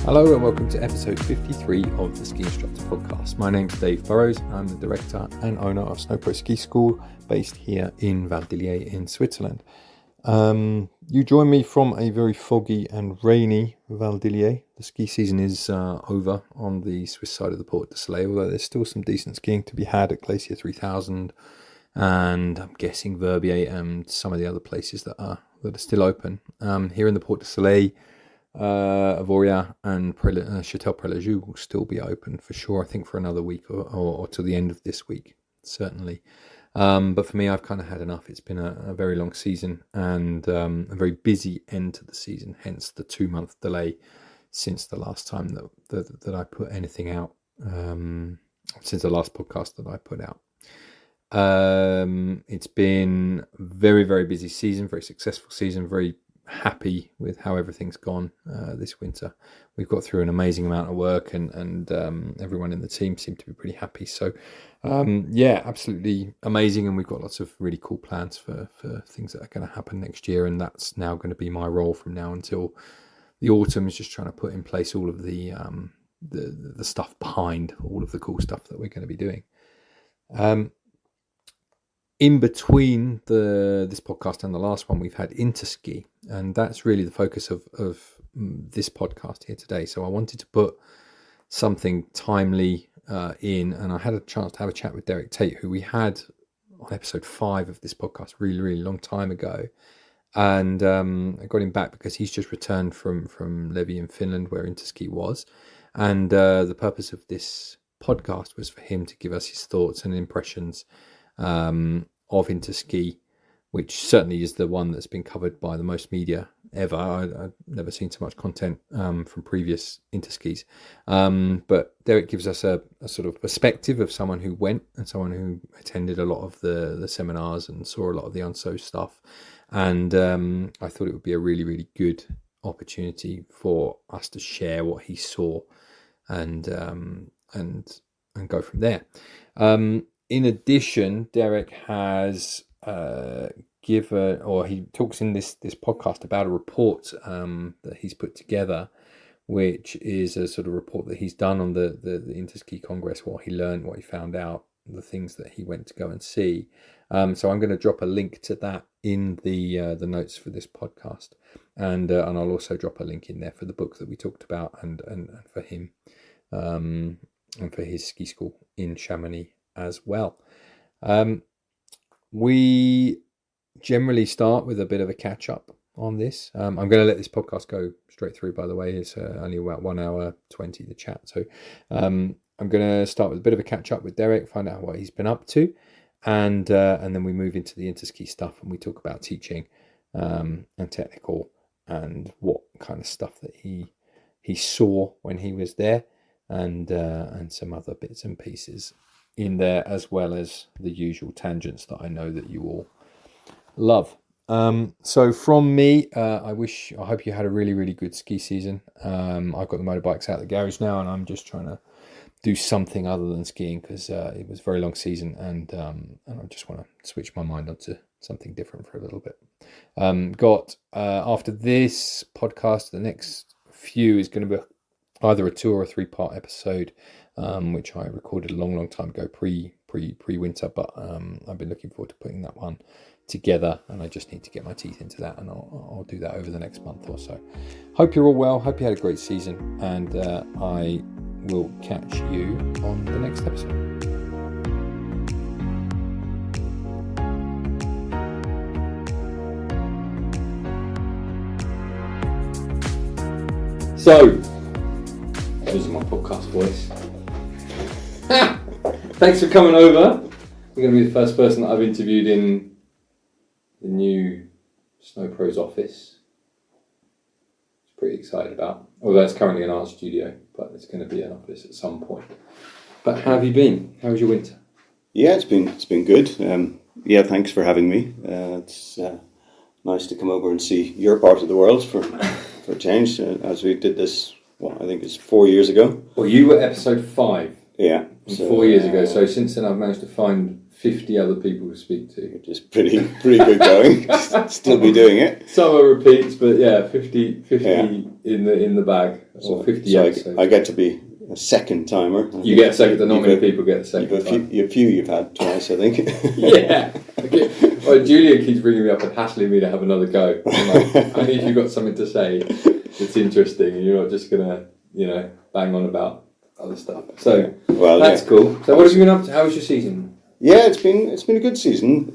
Hello and welcome to episode 53 of the Ski Instructor Podcast. My name's Dave Burrows. I'm the director and owner of SnowPro Ski School based here in Val d'Illiers in Switzerland. You join me from a very foggy and rainy Val d'Illiers. The ski season is over on the Swiss side of the Porte de Soleil, although there's still some decent skiing to be had at Glacier 3000 and I'm guessing Verbier and some of the other places that are still open. Here in the Porte de Soleil, Avoria and Châtel Prélajou will still be open for sure, I think for another week or to the end of this week, certainly. But for me, I've kind of had enough. It's been a very long season and a very busy end to the season, hence the 2-month delay since the last time that I put anything out, since the last podcast that I put out. It's been very, very busy season, very successful season, very happy with how everything's gone this winter. We've got through an amazing amount of work and everyone in the team seemed to be pretty happy. So absolutely amazing, and we've got lots of really cool plans for things that are going to happen next year, and that's now going to be my role from now until the autumn, is just trying to put in place all of the stuff behind all of the cool stuff that we're going to be doing. In between this podcast and the last one, we've had Interski, and that's really the focus of this podcast here today. So I wanted to put something timely in, and I had a chance to have a chat with Derek Tate, who we had on episode 5 of this podcast really, really long time ago. And I got him back because he's just returned from Levi in Finland, where Interski was. And the purpose of this podcast was for him to give us his thoughts and impressions of Interski, which certainly is the one that's been covered by the most media ever. I've never seen so much content from previous Interskis. But Derek gives us a sort of perspective of someone who went and someone who attended a lot of the seminars and saw a lot of the unso stuff. And I thought it would be a really, really good opportunity for us to share what he saw and go from there. In addition, Derek has he talks in this podcast about a report that he's put together, which is a sort of report that he's done on the Interski Congress, what he learned, what he found out, the things that he went to go and see. So I'm going to drop a link to that in the notes for this podcast, and I'll also drop a link in there for the book that we talked about and for him and for his ski school in Chamonix as well. We generally start with a bit of a catch up on this. I'm going to let this podcast go straight through, by the way. It's only about 1 hour 20 the chat, so I'm going to start with a bit of a catch up with Derek, find out what he's been up to, and then we move into the Interski stuff and we talk about teaching and technical and what kind of stuff that he saw when he was there, and some other bits and pieces in there, as well as the usual tangents that I know that you all love. So from me, I hope you had a really, really good ski season. I've got the motorbikes out of the garage now, and I'm just trying to do something other than skiing because it was a very long season, and I just want to switch my mind onto something different for a little bit. After this podcast, the next few is going to be either a 2 or a 3-part episode, which I recorded a long time ago, pre-winter, but I've been looking forward to putting that one together, and I just need to get my teeth into that, and I'll do that over the next month or so. Hope you're all well, hope you had a great season, and I will catch you on the next episode. So, this is my podcast voice. Thanks for coming over. You're going to be the first person that I've interviewed in the new SnowPro's office. It's pretty excited about. Although it's currently an art studio, but it's going to be an office at some point. But how have you been? How was your winter? Yeah, it's been good. Thanks for having me. It's nice to come over and see your part of the world for a change. As we did this, I think it's 4 years ago. Well, you were episode 5. Yeah. 4 years ago. So since then, I've managed to find 50 other people to speak to. Which is pretty good going. Still be doing it. Some are repeats, but 50 in the bag, or 50 episodes. I get to be a second timer. You get a second. Not many people get a second. A few you've had twice, I think. Yeah. Okay. Well, Julian keeps bringing me up and hassling me to have another go. I'm like, only if you've got something to say that's interesting, and you're not just gonna, bang on about other stuff. So that's cool. So what have you been up to? How was your season? Yeah, it's been a good season,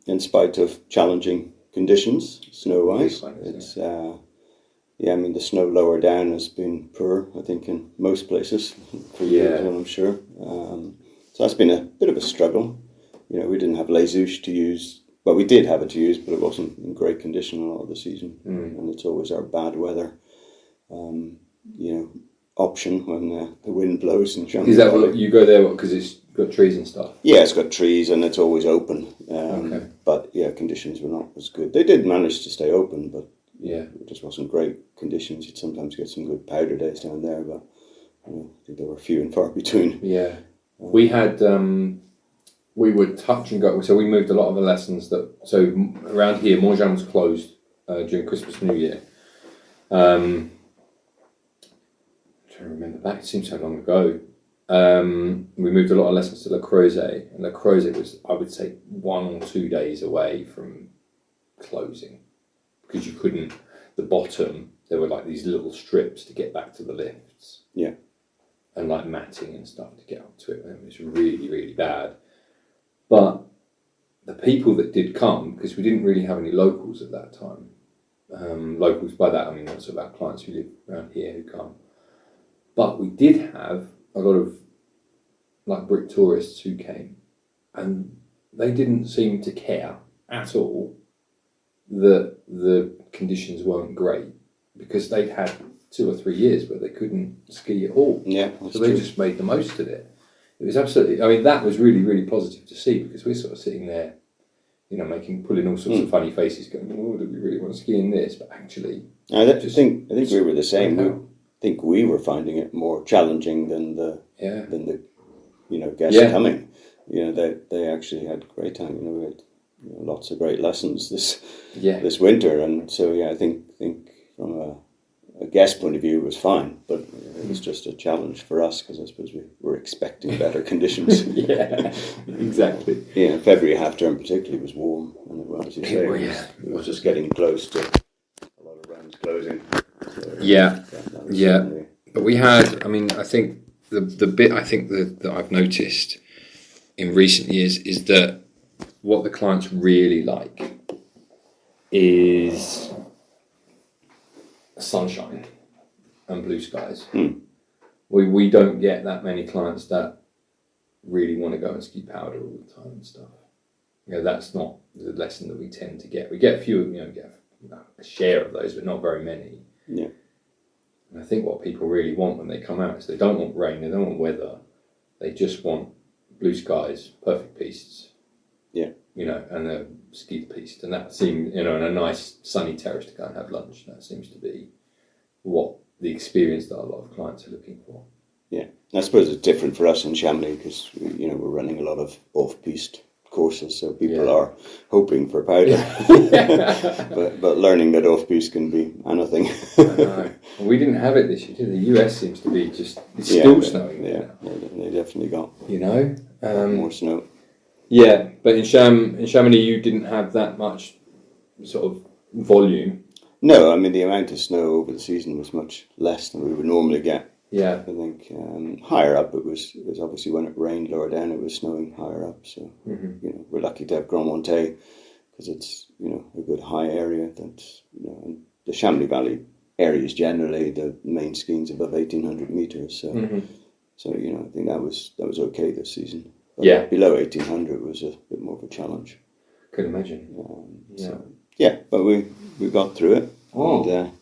in spite of challenging conditions, snow-wise. It's the snow lower down has been poor, I think, in most places for years, I'm sure. So that's been a bit of a struggle. We didn't have Les Houches to use. Well, we did have it to use, but it wasn't in great condition a lot of the season. And it's always our bad weather, option when the wind blows in Chamonix. Is that what you go there because it's got trees and stuff? Yeah, it's got trees and it's always open. Okay. But conditions were not as good. They did manage to stay open, but it just wasn't great conditions. You'd sometimes get some good powder days down there, but I think they were few and far between. Yeah, we had we would touch and go. So we moved a lot of the lessons around here. Morjan was closed during Christmas and New Year. I'm trying to remember back. It seems so long ago. We moved a lot of lessons to Le Creuset, and Le Creuset was, I would say, 1 or 2 days away from closing because you couldn't. The bottom, there were like these little strips to get back to the lifts. Yeah. And like matting and stuff to get up to it. It was really, really bad. But the people that did come, because we didn't really have any locals at that time. Locals by that, I mean, that's about clients who live around here who come. But we did have a lot of like Brit tourists who came, and they didn't seem to care at all that the conditions weren't great because they'd had 2 or 3 years where they couldn't ski at all. Yeah, so they just made the most of it. It was absolutely, I mean, that was really, really positive to see because we're sort of sitting there, pulling all sorts of funny faces going, oh, do we really want to ski in this? But actually, I think we were the same. I think we were finding it more challenging than the guests coming. They actually had a great time. We had lots of great lessons this winter, and so I think from a guest point of view it was fine, but it was just a challenge for us because I suppose we were expecting better conditions. Yeah, exactly. Yeah, February half term particularly was warm, and as you say, it was just getting close to a lot of rounds closing. So, but we had. I mean, I think the bit that I've noticed in recent years is that what the clients really like is sunshine and blue skies. We don't get that many clients that really want to go and ski powder all the time and stuff. That's not the lesson that we tend to get. We get a few, get a share of those, but not very many. Yeah. And I think what people really want when they come out is they don't want rain, they don't want weather, they just want blue skies, perfect pistes. Yeah. And a ski piste, and that seems, and a nice sunny terrace to go and have lunch. That seems to be what the experience that a lot of clients are looking for. Yeah, I suppose it's different for us in Chamonix because we're running a lot of off-piste courses, so people are hoping for powder, but learning that off-piste can be anything. I know. We didn't have it this year. The US seems to be it's still snowing. Yeah, they definitely got more snow. Yeah, but in Chamonix you didn't have that much sort of volume. No, I mean the amount of snow over the season was much less than we would normally get. Yeah, I think higher up it was obviously when it rained lower down it was snowing higher up. So we're lucky to have Grand Montet because it's a good high area. That's and the Chamonix Valley areas generally the main skiing's above 1,800 meters. So so I think that was okay this season. But below 1,800 was a bit more of a challenge. Could imagine. But we got through it. Oh. And,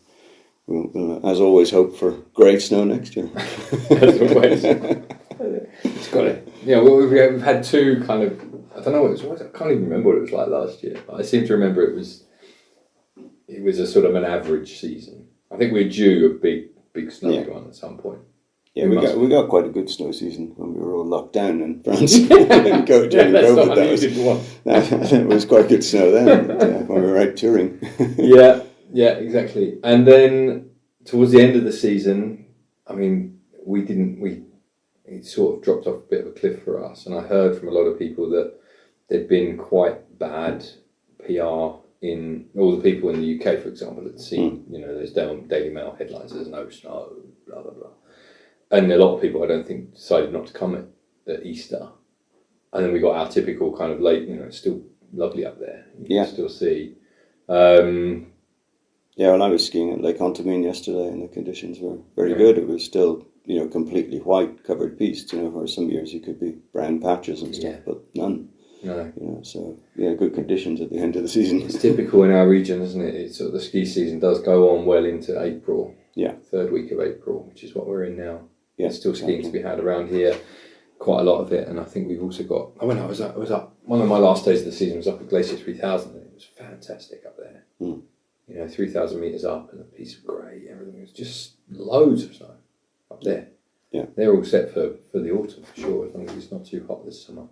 we'll, as always, hope for great snow next year. As always. It's got it. We've had two kind of, I don't know what it was, I can't even remember what it was like last year. But I seem to remember it was a sort of an average season. I think we're due a big snowy one at some point. Yeah, we got quite a good snow season when we were all locked down in France. During COVID, that was quite good snow then when we were out touring. Yeah, exactly. And then towards the end of the season, I mean, it sort of dropped off a bit of a cliff for us. And I heard from a lot of people that there'd been quite bad PR in all the people in the UK, for example, that seen, those Daily Mail headlines, there's no snow, blah, blah, blah. And a lot of people, I don't think, decided not to come at Easter. And then we got our typical kind of late, it's still lovely up there. You can still see. Well, I was skiing at Lake Ontamin yesterday and the conditions were very good. It was still, completely white covered piste, where some years you could be brown patches and stuff, but none. No. So, good conditions at the end of the season. It's typical in our region, isn't it? It's sort of the ski season does go on well into April. Yeah. Third week of April, which is what we're in now. Yeah. There's still skiing to be had around here. Quite a lot of it, and I think we've also got. I was up. One of my last days of the season was up at Glacier 3000, and it was fantastic up there. 3,000 meters up, and a piece of grey. Everything was just loads of snow up there. Yeah, they're all set for the autumn for sure, as long as it's not too hot this summer.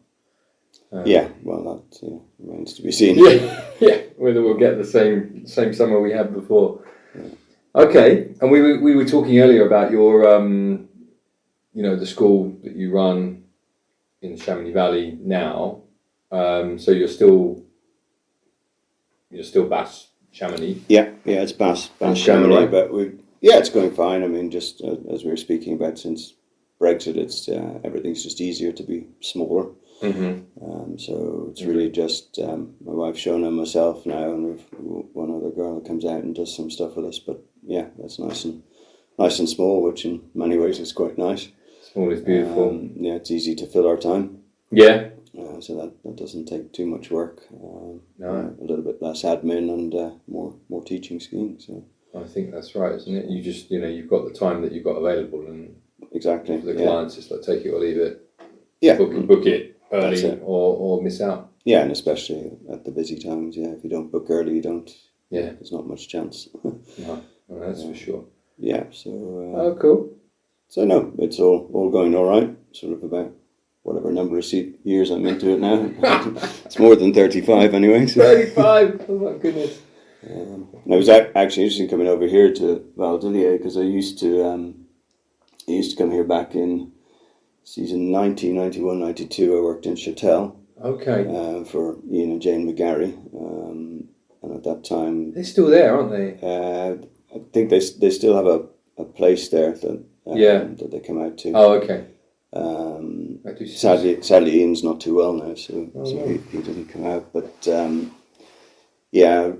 Well, that remains to be seen. Whether we'll get the same summer we had before. Yeah. Okay, and we were talking earlier about your the school that you run in the Chamonix Valley now. So you're still Bass Chamonix. Yeah, it's Bass Chamonix, right? But it's going fine. I mean, just as we were speaking about, since Brexit, it's everything's just easier to be smaller. Mm-hmm. So it's really just my wife Shona and myself now, and we've one other girl that comes out and does some stuff with us. But that's nice and small, which in many ways is quite nice. Small is beautiful. It's easy to fill our time. Yeah. So that doesn't take too much work. No. A little bit less admin and more teaching skiing. So I think that's right, isn't it? You just you've got the time that you've got available, and exactly for the clients, it's like take it or leave it. Yeah. Book it early or miss out. Yeah, and especially at the busy times. Yeah, if you don't book early, you don't. Yeah. There's not much chance. No, that's for sure. Yeah. So. Oh, cool. So no, it's all going all right. Sort of about whatever number of years I'm into it now. It's more than 35 anyway. So. 35! Oh my goodness. And it was actually interesting coming over here to Val d'Illier, because I used to come here back in season 90, 91, 92. I worked in Chatel. Okay. For Ian and Jane McGarry. And at that time... They're still there, aren't they? I think they still have a place there that they come out to. Oh, okay. Sadly, Ian's not too well now, so he didn't come out. But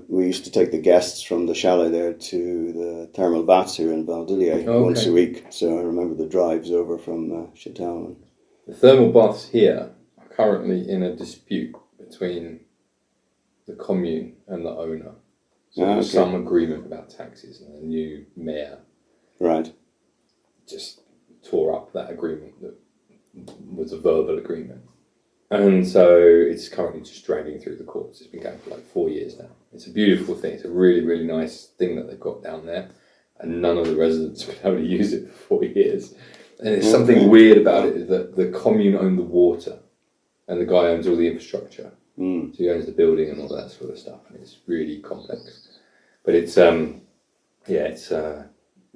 we used to take the guests from the chalet there to the thermal baths here in Val d'Illier once a week. So I remember the drives over from Chatel. The thermal baths here are currently in a dispute between the commune and the owner. So there's some agreement about taxes, and the new mayor just tore up that agreement that was a verbal agreement. And so it's currently just dragging through the courts. It's been going for like 4 years now. It's a beautiful thing. It's a really, really nice thing that they've got down there. And none of the residents have been able to use it for 4 years. And there's something weird about it, is that the commune own the water and the guy owns all the infrastructure. So he owns the building and all that sort of stuff. And it's really complex. But it's, it'd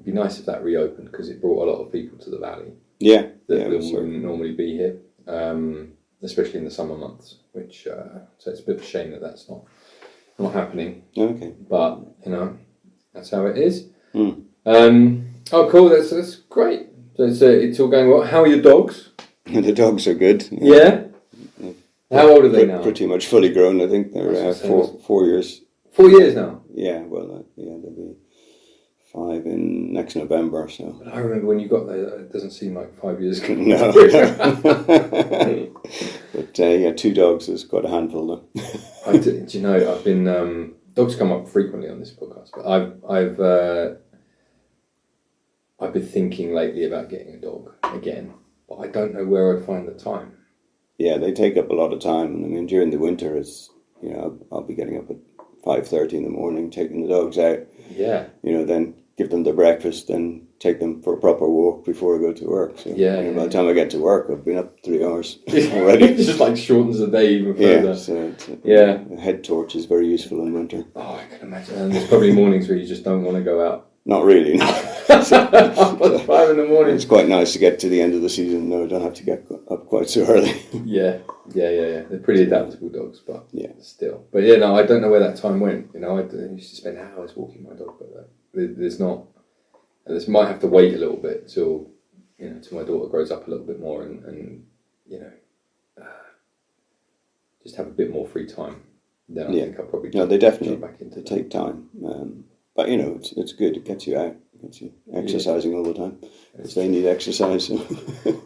be nice if that reopened, because it brought a lot of people to the valley. That wouldn't normally be here. Especially in the summer months, which so it's a bit of a shame that that's not happening. Okay, but that's how it is. Oh, cool! That's great. So it's all going well. How are your dogs? The dogs are good. Yeah. How old are they now? Pretty much fully grown. I think they're 4 years. 4 years now. Yeah. Well, they'll be 5 in next November. So. But I remember when you got there, it doesn't seem like 5 years ago. No. But 2 dogs is quite a handful, though. Do you know, I've been dogs come up frequently on this podcast, but I've been thinking lately about getting a dog again, but I don't know where I'd find the time. Yeah, they take up a lot of time, and I mean during the winter, I'll be getting up at 5:30 in the morning, taking the dogs out. Yeah. Then give them their breakfast, then take them for a proper walk before I go to work. So by the time I get to work, I've been up 3 hours already. It just like shortens the day even further. A head torch is very useful in winter. Oh, I can imagine. And there's probably mornings where you just don't want to go out. not really. No. At 5 in the morning. It's quite nice to get to the end of the season. No, I don't have to get up quite so early. Yeah. They're pretty adaptable dogs, but yeah, still. But yeah, no, I don't know where that time went. You know, I used to spend hours walking my dog, but there's not. This might have to wait a little bit till my daughter grows up a little bit more and just have a bit more free time. Then I think I'll probably they definitely back into take time. But it's good. It gets you out. It gets you exercising all the time because they need exercise. So.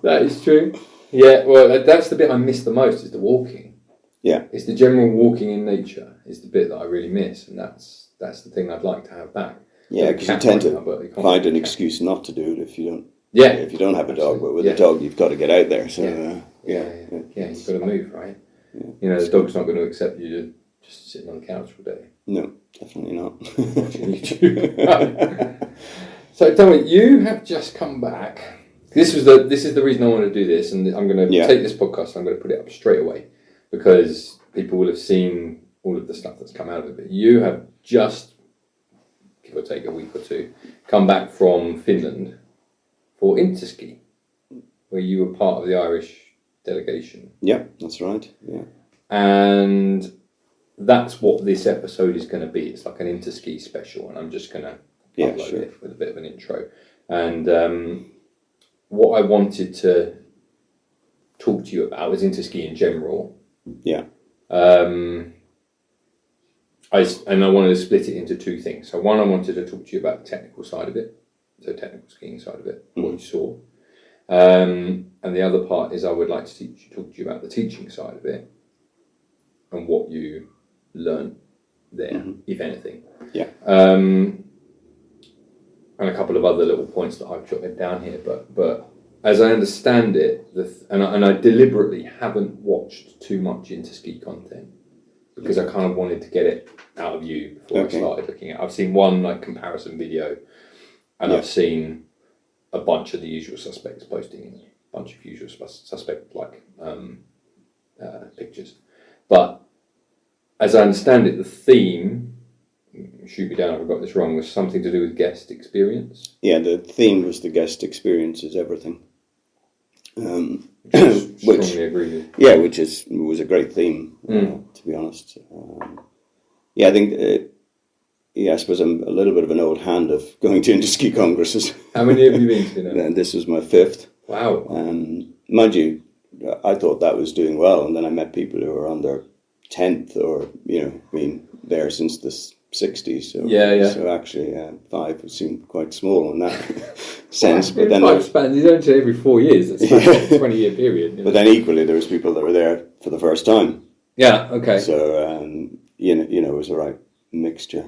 That is true. Yeah, well, that's the bit I miss the most is the walking. Yeah, it's the general walking in nature is the bit that I really miss, and that's the thing I'd like to have back. Yeah, because you tend to find an excuse not to do it if you don't. Yeah, if you don't have a dog, but with a dog you've got to get out there. So you've got to move, right? Yeah. The dog's not going to accept you just sitting on the couch all day. No, definitely not. Watching YouTube. So tell me, you have just come back. This is the reason I want to do this, and I'm going to take this podcast and I'm going to put it up straight away because people will have seen all of the stuff that's come out of it. But you have just, give or take a week or two, come back from Finland for Interski, where you were part of the Irish delegation. Yeah, that's right. Yeah, and that's what this episode is going to be. It's like an Interski special, and I'm just going to upload it with a bit of an intro. And what I wanted to talk to you about was Interski in general. Yeah. I wanted to split it into two things. So one, I wanted to talk to you about the technical side of it, so technical skiing side of it, what you saw. And the other part is I would like to talk to you about the teaching side of it and what you learned there, if anything. Yeah. And a couple of other little points that I've jotted down here, but as I understand it, and I deliberately haven't watched too much Interski content because I kind of wanted to get it out of you before I started looking at it. I've seen one comparison video, and I've seen a bunch of the usual suspects posting a bunch of usual suspect pictures, but as I understand it, the theme, shoot me down if I got this wrong, was something to do with guest experience. Yeah, the theme was the guest experience is everything. Which strongly agree with. Yeah, was a great theme, to be honest. I think, I suppose I'm a little bit of an old hand of going to Interski congresses. How many have you been to now? And this was my 5th. Wow. Mind you, I thought that was doing well, and then I met people who were on their 10th or, been there since the 60s. So, So actually, 5 seemed quite small in that sense. But then 5 spans, you don't say every 4 years. That's a 20-year period. But then equally, there was people that were there for the first time. Yeah. Okay. So it was a right mixture.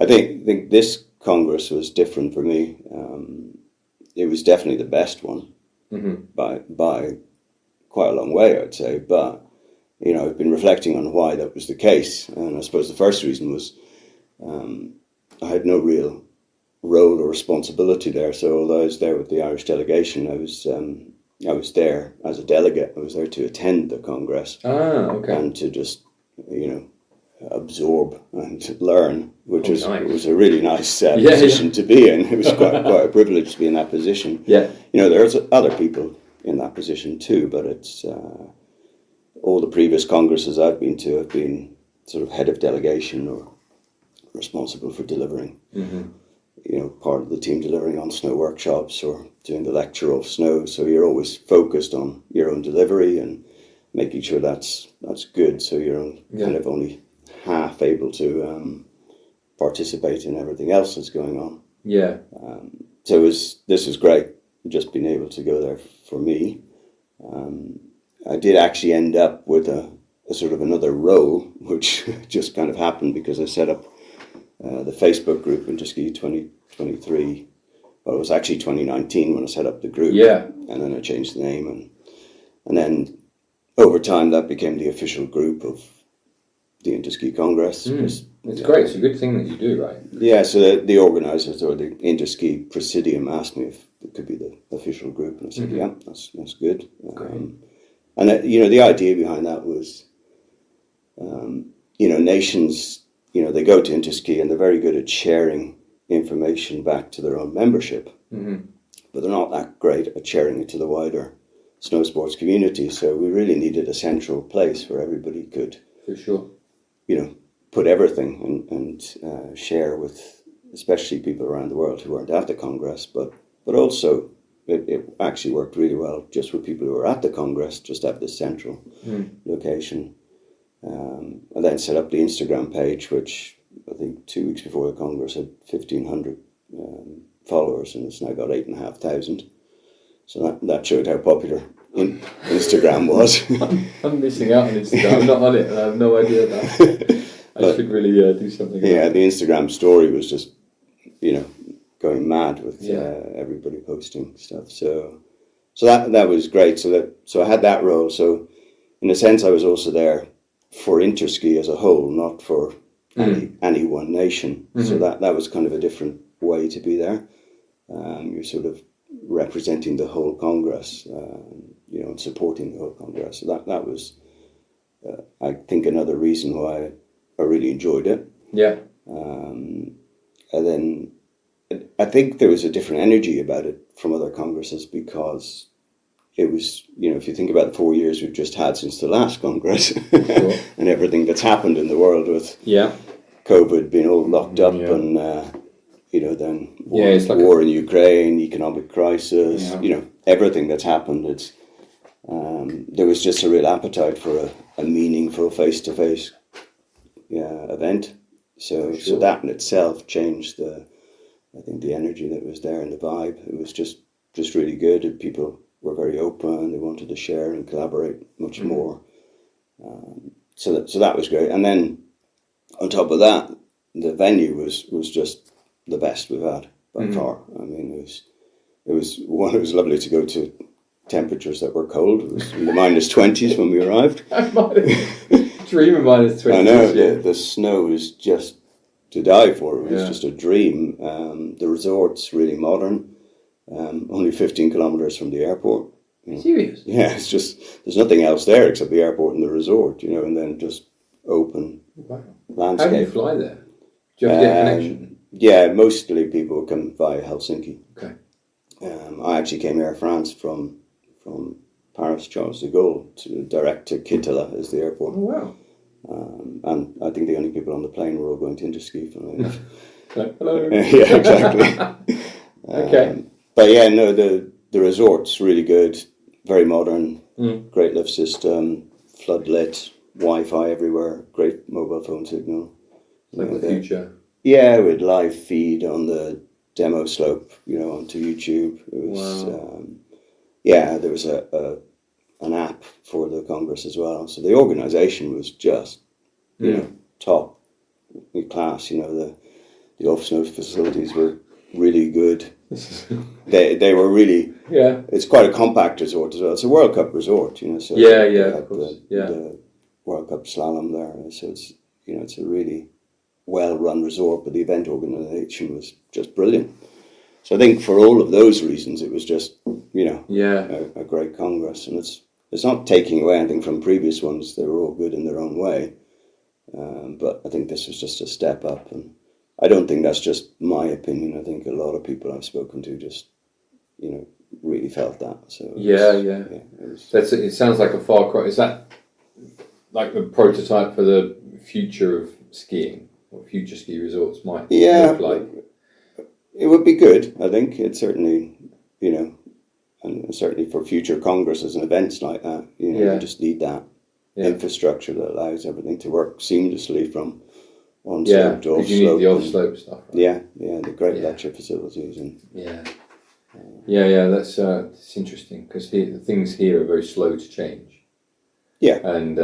I think this Congress was different for me. It was definitely the best one by quite a long way, I'd say. But I've been reflecting on why that was the case, and I suppose the first reason was I had no real role or responsibility there. So although I was there with the Irish delegation, I was there as a delegate. I was there to attend the Congress and to just absorb and learn, which was a really nice position to be in. It was quite a privilege to be in that position. Yeah, there's other people in that position too, but it's. All the previous congresses I've been to have been sort of head of delegation or responsible for delivering, part of the team delivering on snow workshops or doing the lecture of snow. So you're always focused on your own delivery and making sure that's good. So you're kind of only half able to participate in everything else that's going on. Yeah. So this was great, just being able to go there for me. I did actually end up with a sort of another role, which just kind of happened because I set up the Facebook group Interski 2023. Well, it was actually 2019 when I set up the group. Yeah. And then I changed the name. And then over time that became the official group of the Interski Congress. It's great. It's a good thing that you do, right? Yeah, so the organisers or the Interski Presidium asked me if it could be the official group. And I said, yeah, that's good. And the idea behind that was, nations, they go to Interski and they're very good at sharing information back to their own membership, Mm-hmm. but they're not that great at sharing it to the wider snow sports community. So we really needed a central place where everybody could, For sure. put everything and share with, especially people around the world who weren't at the Congress, but also it actually worked really well just with people who were at the Congress, just at this central location. I then set up the Instagram page, which I think 2 weeks before the Congress had 1,500 followers, and it's now got 8,500. So that showed how popular Instagram was. I'm missing out on Instagram. I'm not on it. I have no idea about it. I should really do something. Yeah, the Instagram story was just, going mad with everybody posting stuff. So that was great. So I had that role. So in a sense, I was also there for Interski as a whole, not for any one nation. Mm-hmm. So that was kind of a different way to be there. You're sort of representing the whole Congress, and supporting the whole Congress. So that was, I think, another reason why I really enjoyed it. Yeah. And then I think there was a different energy about it from other Congresses, because it was, if you think about the 4 years we've just had since the last Congress Sure. and everything that's happened in the world with COVID being all locked up and, then war in Ukraine, economic crisis, everything that's happened. It's there was just a real appetite for a meaningful face-to-face event. So that in itself changed I think the energy that was there and the vibe. It was just really good. And people were very open. They wanted to share and collaborate much more. So that was great. And then on top of that, the venue was just the best we've had by far. I mean, it was lovely to go to temperatures that were cold. It was in the -20s when we arrived. Dream of -20s. I know, the snow was just to die for. It was just a dream. The resort's really modern, only 15 kilometres from the airport. Serious? Yeah, it's just, there's nothing else there except the airport and the resort, and then just open landscape. How do you fly there? Do you have to get a connection? Yeah, mostly people come via Helsinki. Okay. I actually came Air France from Paris, Charles de Gaulle, direct to Kittila is the airport. Oh, wow. And I think the only people on the plane were all going to Interski. Hello. Yeah, exactly. Okay. But yeah, no, the resort's really good, very modern, great lift system, floodlit, Wi-Fi everywhere, great mobile phone signal. Like the future. Yeah, with live feed on the demo slope, onto YouTube. It was, there was an app for the Congress as well. So the organisation was just, top class. The off-snow facilities were really good. They were really. Yeah. It's quite a compact resort as well. It's a World Cup resort, So of course. The World Cup slalom there. So it's it's a really well-run resort, but the event organisation was just brilliant. So I think for all of those reasons, it was just a great Congress, and it's not taking away anything from previous ones. They were all good in their own way, but I think this was just a step up, and I don't think that's just my opinion. I think a lot of people I've spoken to just really felt that. So it sounds like a far cry. Is that like the prototype for the future of skiing? What future ski resorts might look like? It would be good, I think. It's certainly, and certainly for future congresses and events like that, you just need that infrastructure that allows everything to work seamlessly from on slope to off slope. You need the off slope stuff. Right? Yeah, the great lecture facilities and that's it's interesting because the things here are very slow to change. Yeah, and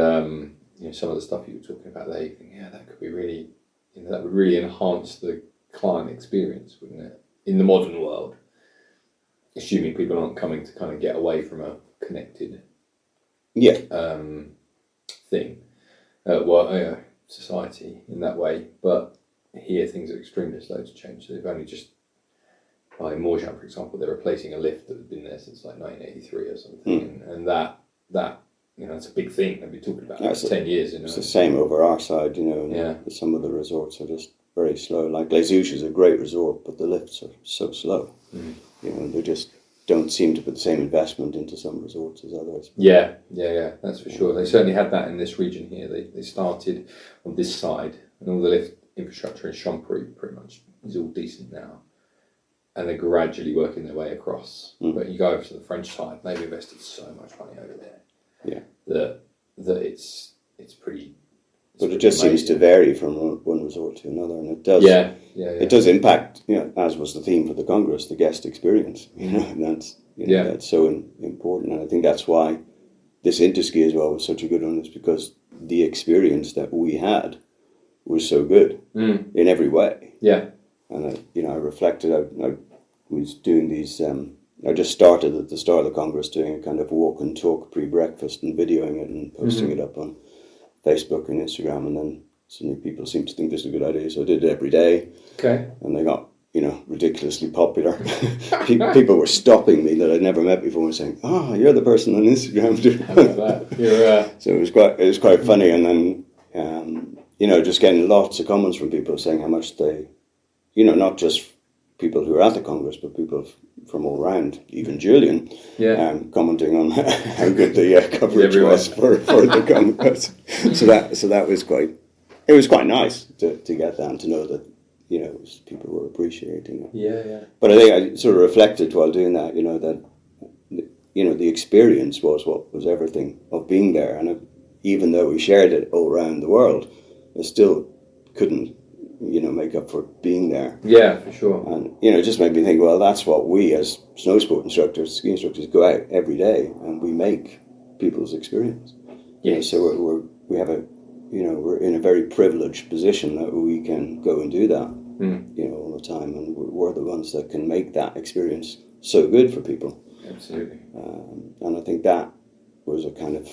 some of the stuff you were talking about there, you think, that could be really, that would really enhance the client experience, wouldn't it? In the modern world, assuming people aren't coming to kind of get away from a connected thing, society in that way. But here things are extremely slow to change. So they've only just, by Morjan, for example, they're replacing a lift that had been there since like 1983 or something, and that it's a big thing. They've been talking about that for 10 years. It's the same over our side, Some of the resorts are just very slow. Like Les Houches is a great resort, but the lifts are so slow. You know, they just don't seem to put the same investment into some resorts as others. Yeah, that's for sure. They certainly had that in this region here. They started on this side, and all the lift infrastructure in Champery pretty much is all decent now. And they're gradually working their way across. But you go over to the French side, they've invested so much money over there. Yeah. That it's pretty. But it just seems to vary from one resort to another, and it does. Yeah. It does impact, you know, as was the theme for the Congress, the guest experience. You know, and that's that's so important, and I think that's why this Interski as well was such a good one, is because the experience that we had was so good in every way. Yeah. And I reflected. I was doing these. I just started at the start of the Congress doing a kind of walk and talk pre-breakfast and videoing it and posting it up on Facebook and Instagram, and then suddenly people seemed to think this was a good idea, so I did it every day. Okay. And they got, you know, ridiculously popular. People were stopping me that I'd never met before and saying, "Oh, you're the person on Instagram." How about that? You're, So it was quite funny, and then you know, just getting lots of comments from people saying how much they, you know, not just people who are at the Congress, but people from all around, even Julian, commenting on how good the coverage was for the Congress. So that was quite nice to get that and to know that, you know, people were appreciating it. Yeah. But I think I sort of reflected while doing that, you know, that, you know, the experience was what was everything of being there, and even though we shared it all around the world, I still couldn't, you know, make up for being there. Yeah, for sure. And, you know, it just made me think, well, that's what we as snow sport instructors, ski instructors, go out every day and we make people's experience. Yes. You know, so we have we're in a very privileged position that we can go and do that, you know, all the time. And we're the ones that can make that experience so good for people. Absolutely. And I think that was a kind of,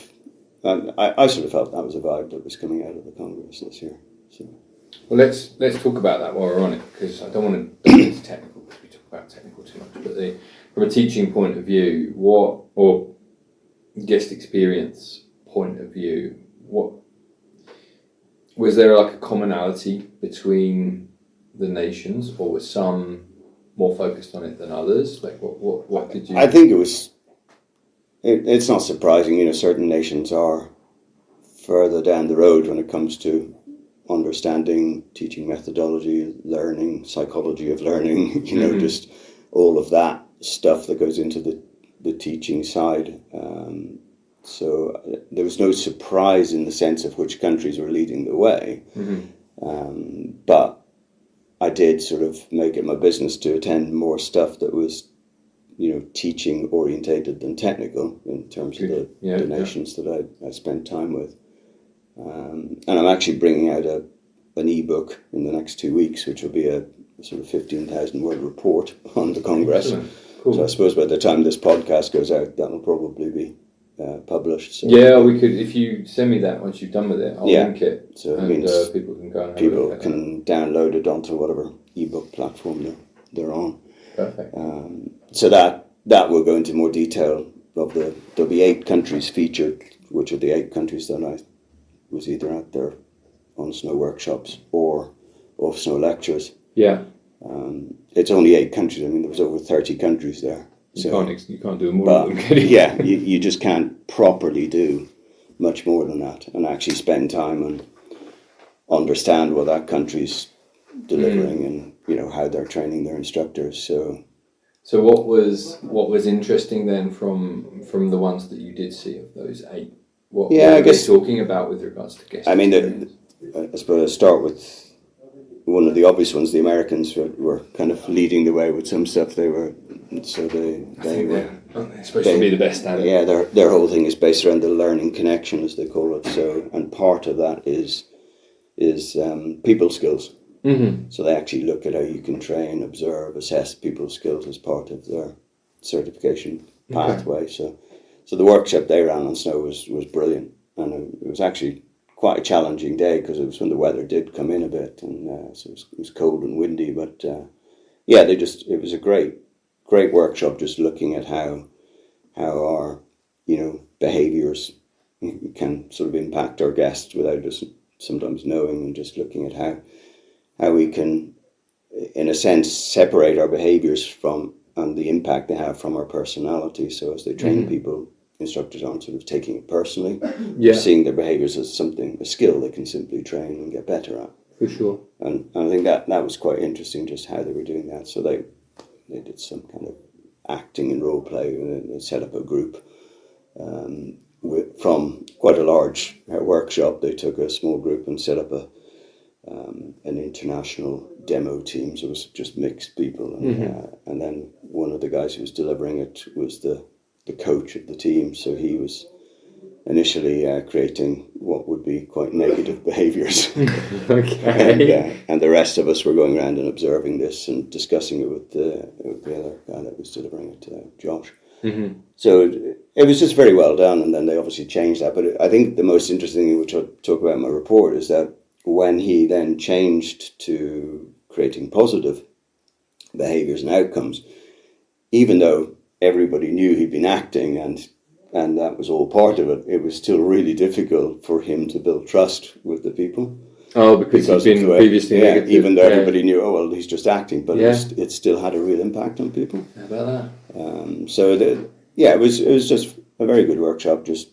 I sort of felt that was a vibe that was coming out of the Congress this year. So. Well, let's talk about that while we're on it, because I don't want to go into technical, because we talk about technical too much. But from a teaching point of view, or guest experience point of view, what was there like a commonality between the nations, or was some more focused on it than others? Like what did you? I think it was. It's not surprising, you know. Certain nations are further down the road when it comes to understanding teaching methodology, learning, psychology of learning, you know, just all of that stuff that goes into the teaching side. So there was no surprise in the sense of which countries were leading the way. But I did sort of make it my business to attend more stuff that was, you know, teaching orientated than technical in terms of the nations that I spent time with. And I'm actually bringing out an ebook in the next 2 weeks, which will be a sort of 15,000 word report on the Congress. Cool. So I suppose by the time this podcast goes out, that will probably be published. So yeah, we could, if you send me that once you've done with it, I'll link it. So it means people can go and have a look at can download it onto whatever ebook platform they're on. Perfect. So that will go into more detail of there'll be 8 countries featured, which are the 8 countries that I was either out there on snow workshops or off snow lectures. Yeah. It's only 8 countries. I mean, there was over 30 countries there. You can't do more than them, can you? Yeah, you just can't properly do much more than that and actually spend time and understand what that country's delivering and, you know, how they're training their instructors. So what was interesting then from the ones that you did see of those 8? What were they talking about with regards to guest experience? I suppose I'll start with one of the obvious ones. The Americans were kind of leading the way with some stuff. They were supposed to be the best at it. Yeah, their whole thing is based around the learning connection, as they call it. So, and part of that is people skills. Mm-hmm. So they actually look at how you can train, observe, assess people skills as part of their certification pathway. So the workshop they ran on snow was brilliant, and it was actually quite a challenging day because it was when the weather did come in a bit, and so it was cold and windy. But it was a great workshop, just looking at how our, you know, behaviours can sort of impact our guests without us sometimes knowing, and just looking at how how we can, in a sense, separate our behaviours from and the impact they have from our personality. So as they train people, instructors aren't sort of taking it personally, seeing their behaviours as a skill they can simply train and get better at. For sure. And I think that was quite interesting, just how they were doing that. So they did some kind of acting and role play, and they set up a group from quite a large workshop. They took a small group and set up an international demo team. So it was just mixed people, and then one of the guys who was delivering it was the coach of the team. So he was initially creating what would be quite negative behaviours. Okay. And the rest of us were going around and observing this and discussing it with the other guy that was delivering it, Josh. So it was just very well done, and then they obviously changed that. But I think the most interesting thing, which I'll talk about in my report, is that when he then changed to creating positive behaviours and outcomes, even though everybody knew he'd been acting and that was all part of it, it was still really difficult for him to build trust with the people. Oh, because he's been previously negative. Even though everybody knew, oh, well, he's just acting, but it still had a real impact on people. How about that? It was just a very good workshop, just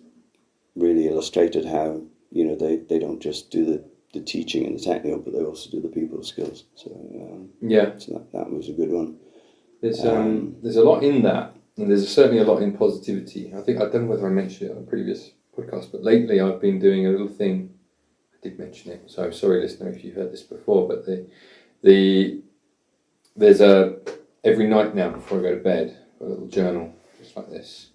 really illustrated how, they don't just do the teaching and the technical, but they also do the people skills. So that was a good one. There's a lot in that, and there's certainly a lot in positivity. I don't know whether I mentioned it on a previous podcast, but lately I've been doing a little thing. I did mention it, so sorry, listener, if you've heard this before. But there's every night now before I go to bed, a little journal just like this,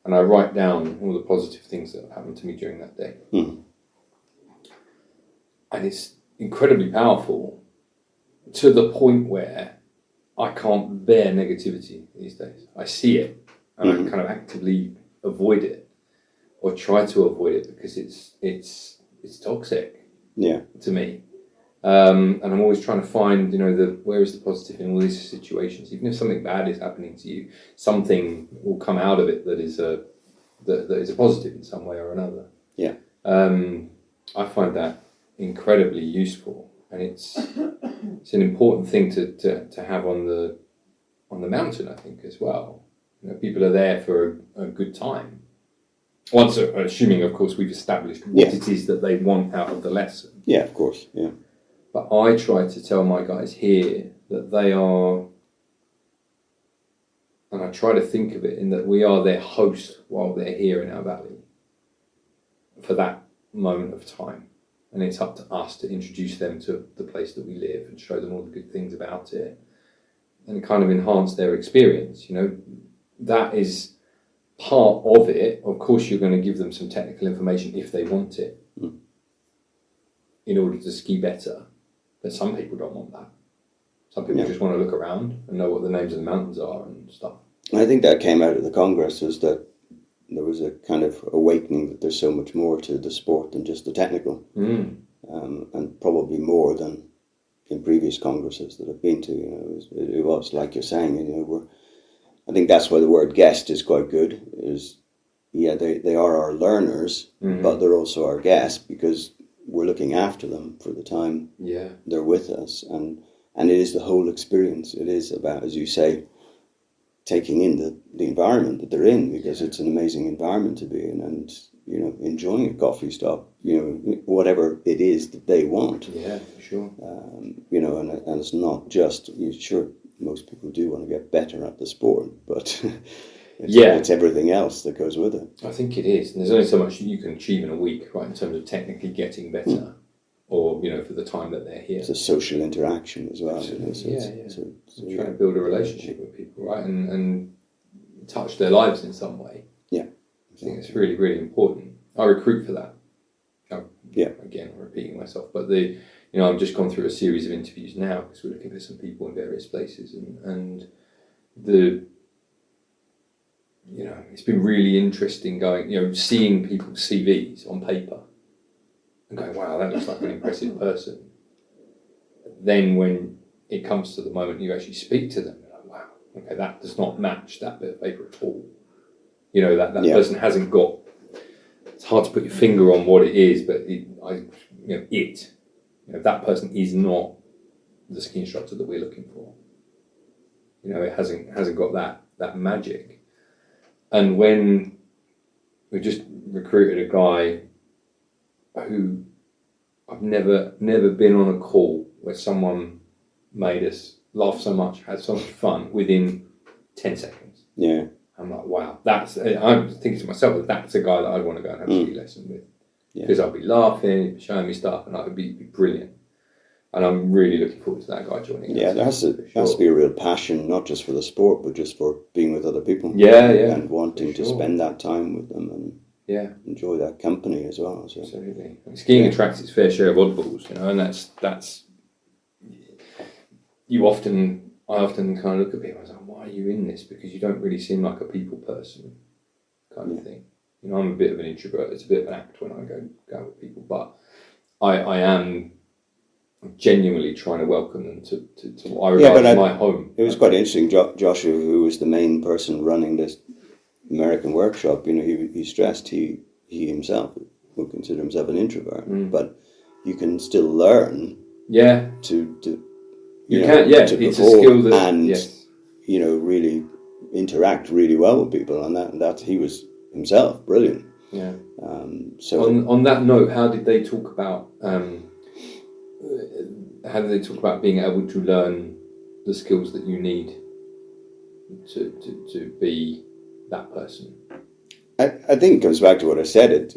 and I write down all the positive things that have happened to me during that day. And it's incredibly powerful to the point where I can't bear negativity these days. I see it and I kind of actively avoid it or try to avoid it because it's toxic to me. And I'm always trying to find, where is the positive in all these situations. Even if something bad is happening to you, something will come out of it that is a positive in some way or another. Yeah. I find that incredibly useful, and it's an important thing to have on the mountain, I think, as well. People are there for a good time. Once, assuming, of course, we've established what it is that they want out of the lesson. Yeah, of course, yeah. But I try to tell my guys here that they are, and I try to think of it in that we are their host while they're here in our valley for that moment of time. And it's up to us to introduce them to the place that we live and show them all the good things about it and kind of enhance their experience. That is part of it. Of course, you're going to give them some technical information if they want it in order to ski better. But some people don't want that. Some people just want to look around and know what the names of the mountains are and stuff. I think that came out of the Congress, is that there was a kind of awakening that there's so much more to the sport than just the technical, and probably more than in previous congresses that I've been to. It was like you're saying. I think that's why the word guest is quite good. They are our learners, but they're also our guests because we're looking after them for the time they're with us, and it is the whole experience. It is about, as you say, taking in the environment that they're in, because it's an amazing environment to be in, and enjoying a coffee stop, whatever it is that they want. Yeah, for sure. And it's not just, sure, most people do want to get better at the sport, but it's everything else that goes with it. I think it is, and there's only so much you can achieve in a week, right, in terms of technically getting better. Or, for the time that they're here. It's a social interaction as well. Trying to build a relationship with people, right? And touch their lives in some way. Yeah. I think it's really, really important. I recruit for that. Again, I'm repeating myself. But I've just gone through a series of interviews now because we're looking for some people in various places. And it's been really interesting seeing people's CVs on paper. And going, wow, that looks like an impressive person. Then when it comes to the moment you actually speak to them, you're like, wow, okay, that does not match that bit of paper at all. That person hasn't got, it's hard to put your finger on what it is, but that person is not the ski instructor that we're looking for. You know, it hasn't got that magic. And when we just recruited a guy who I've never been on a call where someone made us laugh so much, had so much fun within 10 seconds. Yeah. I'm like, wow, I'm thinking to myself, that's a guy that I'd want to go and have a ski lesson with. Because I'd be laughing, showing me stuff, and I'd be brilliant. And I'm really looking forward to that guy joining us. Yeah, there has to be a real passion, not just for the sport, but just for being with other people. Yeah. And wanting to spend that time with them and enjoy that company as well. So. Absolutely. And skiing attracts its fair share of oddballs, you know, and that's I often kind of look at people and I was like, why are you in this? Because you don't really seem like a people person kind of thing. You know, I'm a bit of an introvert. It's a bit of an act when I go with people, but I am genuinely trying to welcome them to what I regard as my home. It was quite interesting. Joshua, who was the main person running this American workshop, you know, he stressed he himself would consider himself an introvert, but you can still learn. Yeah. To it's a skill that, and you know, really interact really well with people, and that he was himself brilliant. Yeah. So on that note, how did they talk about being able to learn the skills that you need to be that person? I think it comes back to what I said.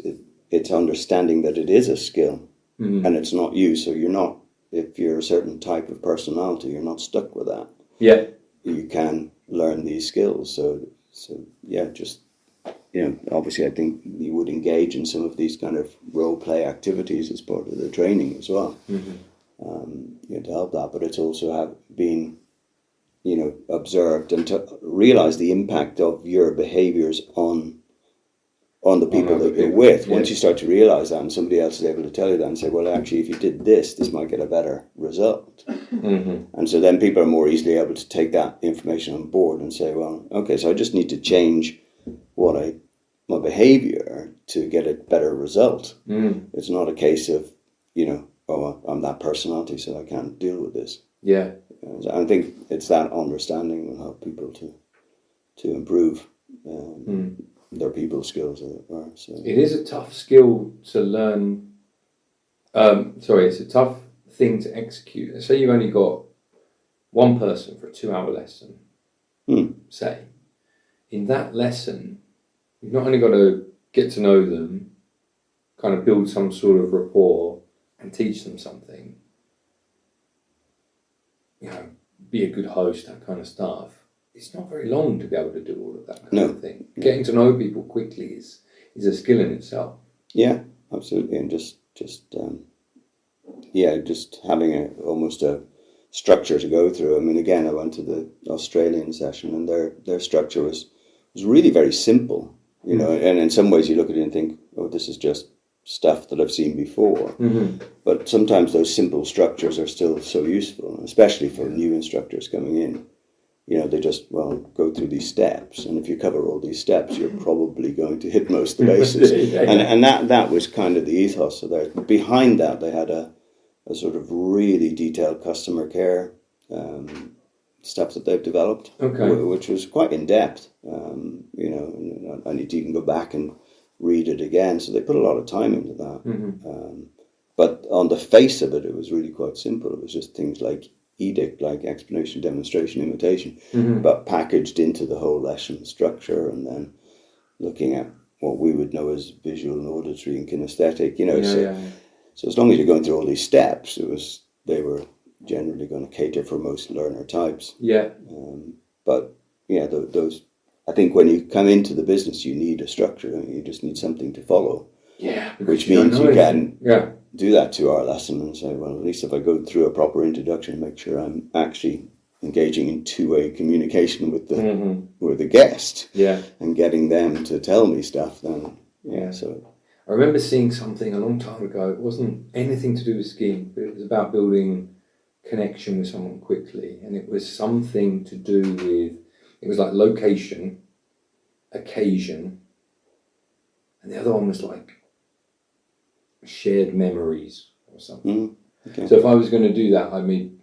It's understanding that it is a skill, and it's not you. So you're not. If you're a certain type of personality, you're not stuck with that. Yeah. You can learn these skills. So yeah, just, you know, obviously I think you would engage in some of these kind of role play activities as part of the training as well, you know, to help that. But it's also been, you know, observed and to realize the impact of your behaviors on the people that you're with. Once you start to realize that, and somebody else is able to tell you that and say, well, actually, if you did this might get a better result. And so then people are more easily able to take that information on board and say, well, okay, so I just need to change my behavior to get a better result. It's not a case of, you know, oh, I'm that personality, so I can't deal with this. Yeah. I think it's that understanding will help people to improve their people skills, as it were. So it is a tough skill to learn. It's a tough thing to execute. Say you've only got one person for a 2-hour lesson. Say, in that lesson, you've not only got to get to know them, kind of build some sort of rapport, and teach them something. You know, be a good host, that kind of stuff. It's not very long to be able to do all of that kind of thing. Getting to know people quickly is a skill in itself. Yeah, absolutely. And just having almost a structure to go through. I mean, again, I went to the Australian session, and their structure was really very simple, you know, and in some ways you look at it and think, oh, this is just stuff that I've seen before. But sometimes those simple structures are still so useful, especially for new instructors coming in. You know, they just, go through these steps. And if you cover all these steps, you're probably going to hit most of the bases. And that was kind of the ethos. So there, behind that, they had a sort of really detailed customer care stuff that they've developed, which was quite in-depth. You know, I need to even go back and read it again. So they put a lot of time into that. But on the face of it, it was really quite simple. It was just things like edict, like explanation, demonstration, imitation, but packaged into the whole lesson structure, and then looking at what we would know as visual and auditory and kinesthetic, you know. So as long as you're going through all these steps, they were generally going to cater for most learner types. But yeah, those, I think when you come into the business, you need a structure. You just need something to follow. Which means you can do that 2-hour lesson and say, well, at least if I go through a proper introduction, make sure I'm actually engaging in two-way communication with the guest, and getting them to tell me stuff. Then, So I remember seeing something a long time ago. It wasn't anything to do with skiing, but it was about building connection with someone quickly, and it was something to do with, it was like location, occasion, and the other one was like shared memories or something. So if I was going to do that, I mean,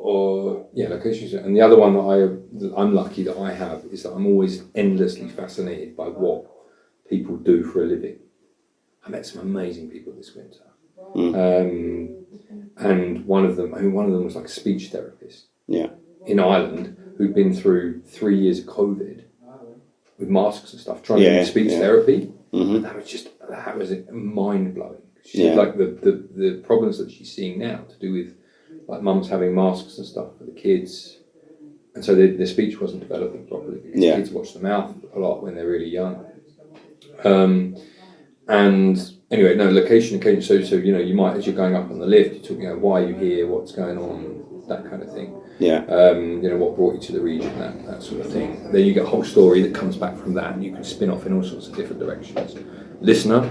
locations. And the other one that I'm lucky that I have is that I'm always endlessly fascinated by what people do for a living. I met some amazing people this winter. And one of them was like a speech therapist in Ireland who'd been through 3 years of COVID with masks and stuff, trying to do speech therapy. Mm-hmm. That was mind blowing. She said like the problems that she's seeing now to do with like mums having masks and stuff for the kids, and so their speech wasn't developing properly because kids watch the mouth a lot when they're really young. And anyway, location. So you might, as you're going up on the lift, you're talking why are you here, what's going on, that kind of thing. What brought you to the region, that sort of thing. Then you get a whole story that comes back from that, and you can spin off in all sorts of different directions. Listener,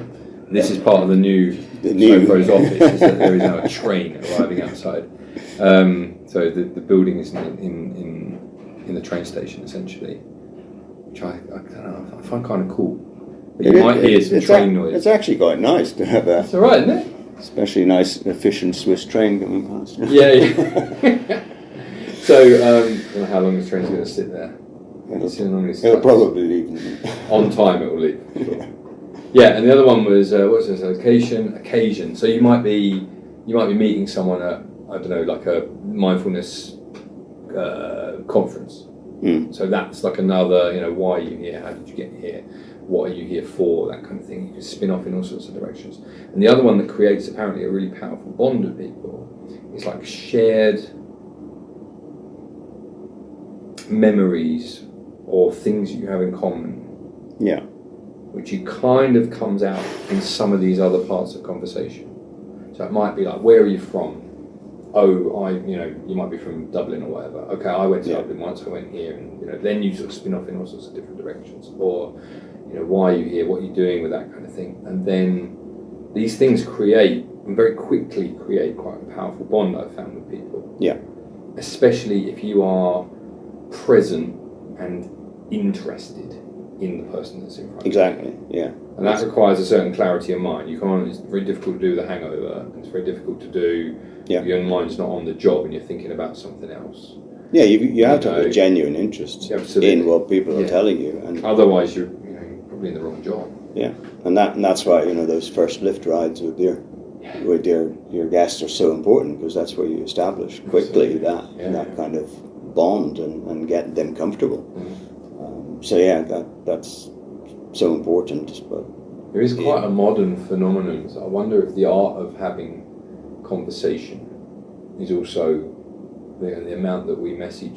this is part of the new Sopro's office, is that there is now a train arriving outside. So the building is in the train station essentially, which I don't know, I find kind of cool. But you might hear some train noise. It's actually quite nice to have that. It's all right, isn't it? Especially a nice, efficient Swiss train coming past. Yeah. So, I don't know how long the train's going to sit there. It'll probably leave. On time it will leave. Sure. Yeah, and the other one was, what's this, occasion. So you might be meeting someone at, I don't know, like a mindfulness conference. So that's like another, why are you here? How did you get here? What are you here for? That kind of thing. You can spin off in all sorts of directions. And the other one that creates apparently a really powerful bond of people is like shared memories or things that you have in common. Yeah. Which you kind of comes out in some of these other parts of conversation. So it might be like, where are you from? Oh, you might be from Dublin or whatever. Okay, I went to Dublin once, I went here, and then you sort of spin off in all sorts of different directions. Or, why are you here? What are you doing with that kind of thing? And then these things very quickly create quite a powerful bond, I've found, with people. Yeah. Especially if you are present and interested in the person that's in front of you. Exactly, yeah. And that requires a certain clarity of mind. It's very difficult to do with a hangover, and it's very difficult to do if your mind's not on the job and you're thinking about something else. Yeah, you have to have a genuine interest in what people are telling you. And otherwise you're probably in the wrong job. Yeah, and that's why, those first lift rides with your guests are so important, because that's where you establish quickly that kind of bond and get them comfortable. That's so important. But there is quite a modern phenomenon. So I wonder if the art of having conversation is also the amount that we message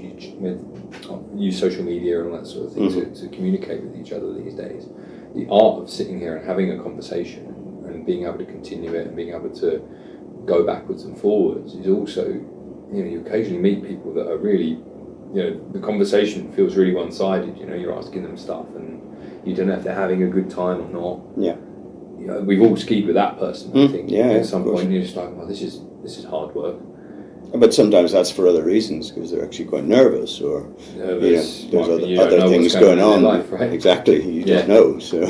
use social media and all that sort of thing to communicate with each other these days. The art of sitting here and having a conversation and being able to continue it and being able to go backwards and forwards is also, you occasionally meet people that are really, the conversation feels really one-sided. You're asking them stuff and you don't know if they're having a good time or not. Yeah. We've all skied with that person, I think. Yeah, at some point you're just like, well, this is hard work. But sometimes that's for other reasons, because they're actually quite nervous, or there's other things going on. Life, right? Exactly, you don't know. So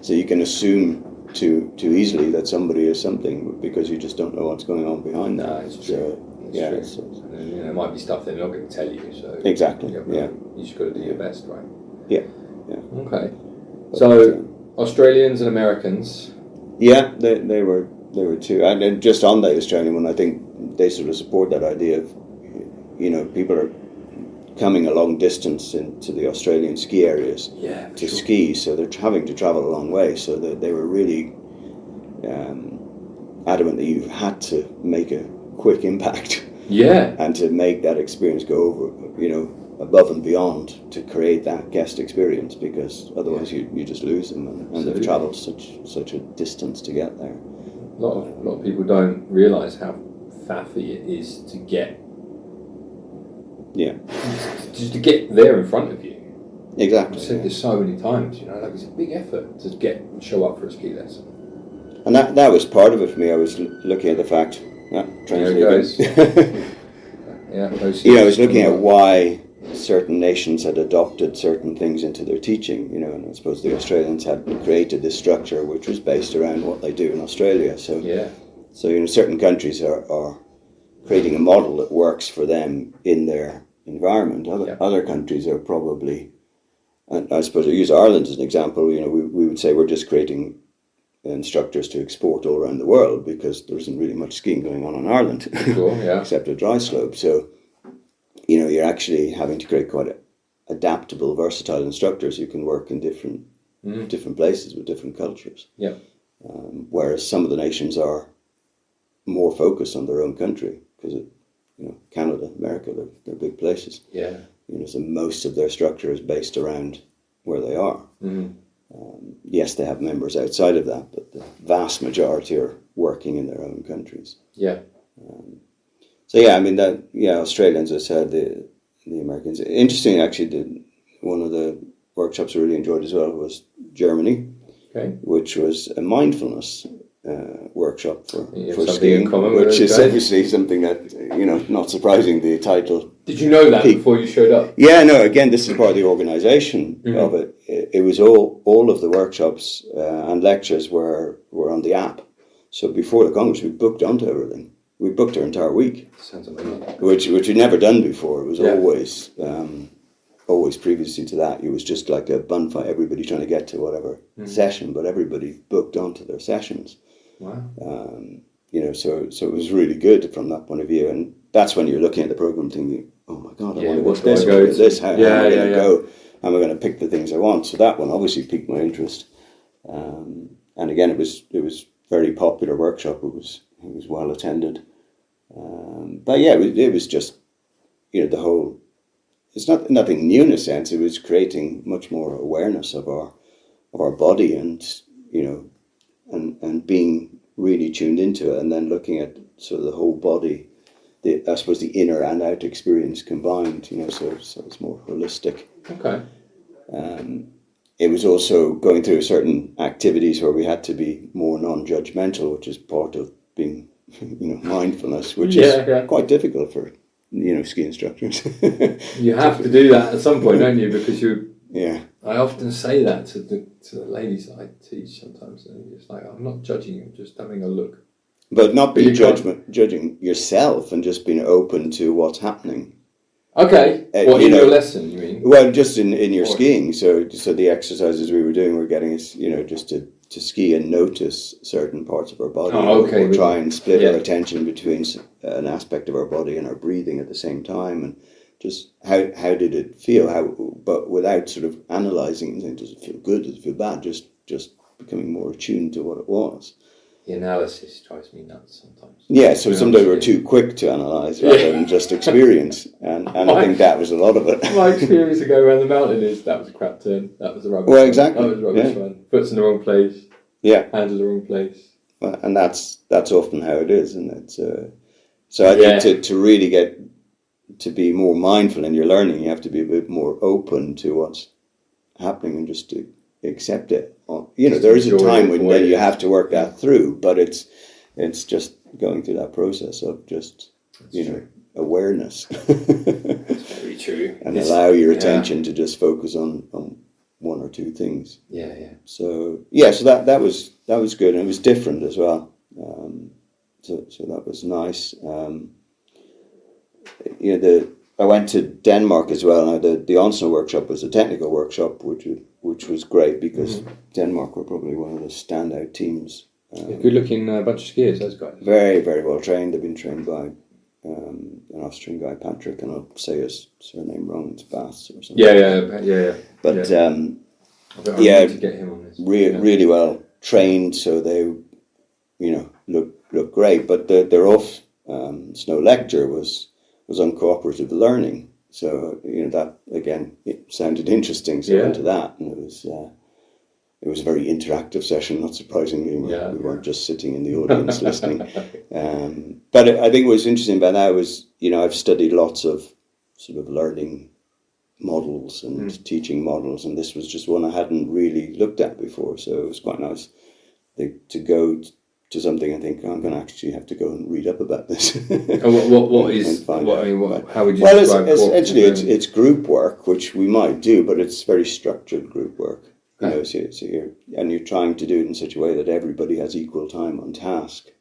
so you can assume too easily that somebody is something because you just don't know what's going on behind that. It's true. It might be stuff they're not going to tell you. So exactly. You just got to do your best, right? Yeah. Okay. So Australians and Americans. Yeah, they were too, and just on the Australian one, I think they sort of support that idea of, people are coming a long distance into the Australian ski areas to ski, so they're having to travel a long way. So they were really adamant that you had to make a quick impact, and to make that experience go over, above and beyond to create that guest experience, because otherwise you just lose them, and they've travelled such a distance to get there. A lot of people don't realise how faffy it is to get just to get there in front of you. Exactly. I've said this so many times, it's a big effort to show up for a ski lesson. And that was part of it for me. I was looking at the fact there it goes. I was looking at why certain nations had adopted certain things into their teaching, and I suppose the Australians had created this structure which was based around what they do in Australia. So certain countries are creating a model that works for them in their environment. Other countries are probably, and I suppose I use Ireland as an example. You know, we would say we're just creating instructors to export all around the world because there isn't really much skiing going on in Ireland, except a dry slope. So, you know, you're actually having to create quite adaptable, versatile instructors who can work in different places with different cultures. Yeah. Whereas some of the nations are more focused on their own country because, you know, Canada, America, they're big places. Yeah. You know, so most of their structure is based around where they are. Yes, they have members outside of that, but the vast majority are working in their own countries. Yeah. So yeah, I mean Australians, as I said, the Americans. Interesting, actually, one of the workshops I really enjoyed as well was Germany, which was a mindfulness workshop for skiing, which is obviously something that, you know, not surprising, the title. Did you know that before you showed up? Yeah, no, again, this is part of the organisation of it. It was all of the workshops and lectures were on the app. So before the Congress, we booked onto everything. We booked our entire week. Sounds amazing. Which we'd never done before. It was always previously to that, it was just like a bonfire, everybody trying to get to whatever session, but everybody booked onto their sessions. Wow. You know, so it was really good from that point of view. And that's when you're looking at the program thinking, oh my God, I want to go to this, I want to go to this, how am I going to go? How am I going to pick the things I want? So that one obviously piqued my interest. And again, it was very popular workshop. It was well attended. But yeah, it was just, you know, the whole, it's nothing new in a sense. It was creating much more awareness of our body and, you know, and being really tuned into it, and then looking at sort of the whole body, I suppose the inner and out experience combined, you know, so it's more holistic. Okay. It was also going through certain activities where we had to be more non-judgmental, which is part of being, you know, mindfulness, which is quite difficult for, you know, ski instructors. You have to do that at some point, don't you? Because you. Yeah. I often say that to the ladies that I teach sometimes, and it's like, I'm not judging you, I'm just having a look. But not being judging yourself and just being open to what's happening. Okay. Well, in your lesson, you mean? Well, just in your skiing. So the exercises we were doing were getting us, you know, just to ski and notice certain parts of our body. Or try and split our attention between an aspect of our body and our breathing at the same time, and just how did it feel? But without sort of analysing and saying, does it feel good? Does it feel bad? Just becoming more attuned to what it was. The analysis drives me nuts sometimes. Yeah, so sometimes we're too quick to analyse rather than just experience, and I think that was a lot of it. My experience to go around the mountain is that was a crap turn, that was a rubbish one. Exactly. That was a rubbish one. Foot's in the wrong place. Yeah. Hands in the wrong place. And that's often how it is, and it's so I think to really get to be more mindful in your learning, you have to be a bit more open to what's happening and just to accept it. You know, there is a time when then you have to work that through, but it's just going through that process of just, awareness. That's very true. And allow your attention to just focus on one or two things. Yeah. So that was good, and it was different as well. So that was nice. I went to Denmark as well. Now the Oslo workshop was a technical workshop, which was great because Denmark were probably one of the standout teams. Good looking bunch of skiers, those guys. Very, very well trained. They've been trained by an Austrian guy, Patrick, and I'll say his surname wrong. It's Bass or something. Yeah. But I need to get him on this. Really well trained, so they, look great. But their off snow lecture was uncooperative learning. So that again, it sounded interesting. So I went to that, and it was a very interactive session. Not surprisingly, we weren't just sitting in the audience listening. But I think what was interesting about that was, I've studied lots of sort of learning models and teaching models, and this was just one I hadn't really looked at before. So it was quite nice to go to something and think, I'm going to actually have to go and read up about this. What is? How would you? Well, essentially it's group work, which we might do, but it's very structured group work. So you're trying to do it in such a way that everybody has equal time on task.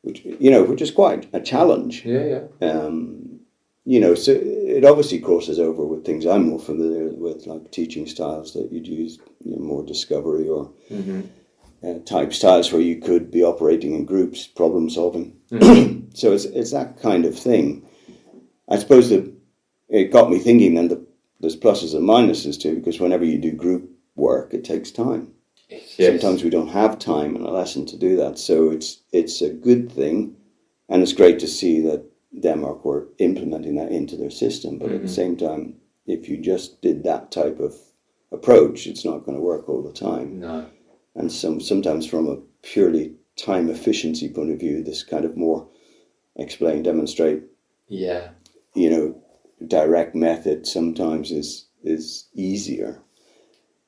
which is quite a challenge. Yeah. So it obviously crosses over with things I'm more familiar with, like teaching styles that you'd use, more discovery or type styles where you could be operating in groups, problem solving. So it's that kind of thing. I suppose that it got me thinking then that there's pluses and minuses too, because whenever you do group work, it takes time. Yes. Sometimes we don't have time in a lesson to do that. So it's a good thing, and it's great to see that Denmark were implementing that into their system. But at the same time, if you just did that type of approach, it's not going to work all the time. No. And sometimes from a purely time efficiency point of view, this kind of more explain, demonstrate, direct method sometimes is easier.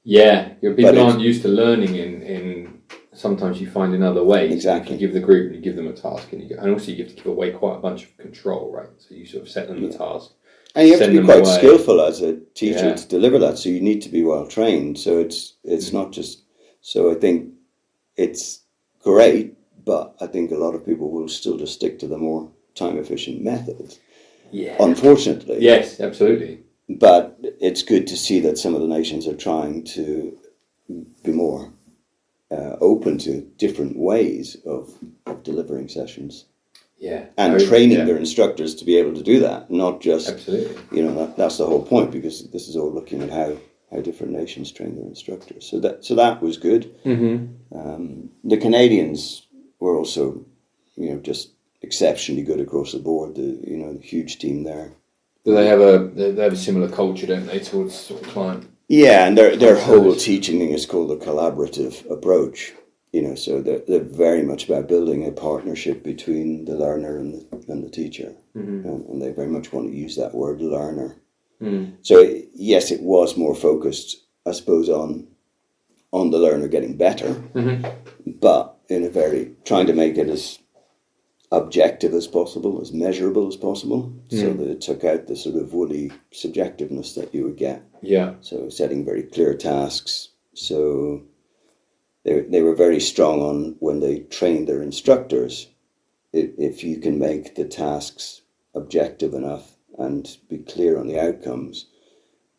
Yeah, people aren't used to learning in sometimes you find in other ways. Exactly. You give the group, you give them a task, and also you have to give away quite a bunch of control, right? So you sort of set them the task. And you have to be quite skillful as a teacher to deliver that, so you need to be well trained. So it's not just... So I think it's great, but I think a lot of people will still just stick to the more time-efficient methods. Yeah. Unfortunately. Yes, absolutely. But it's good to see that some of the nations are trying to be more open to different ways of delivering sessions. Yeah. And training their instructors to be able to do that, not just... Absolutely. That's the whole point, because this is all looking at how different nations train their instructors. So that was good. The Canadians were also, just exceptionally good across the board. The huge team there. Do they have a similar culture, don't they, towards sort of client? Yeah, and their whole teaching thing is called the collaborative approach. So they're very much about building a partnership between the learner and the teacher, and they very much want to use that word learner. So yes, it was more focused, I suppose, on the learner getting better, but in a very trying to make it as objective as possible, as measurable as possible, so that it took out the sort of woolly subjectiveness that you would get. Yeah. So setting very clear tasks. So they were very strong on when they trained their instructors. If you can make the tasks objective enough and be clear on the outcomes,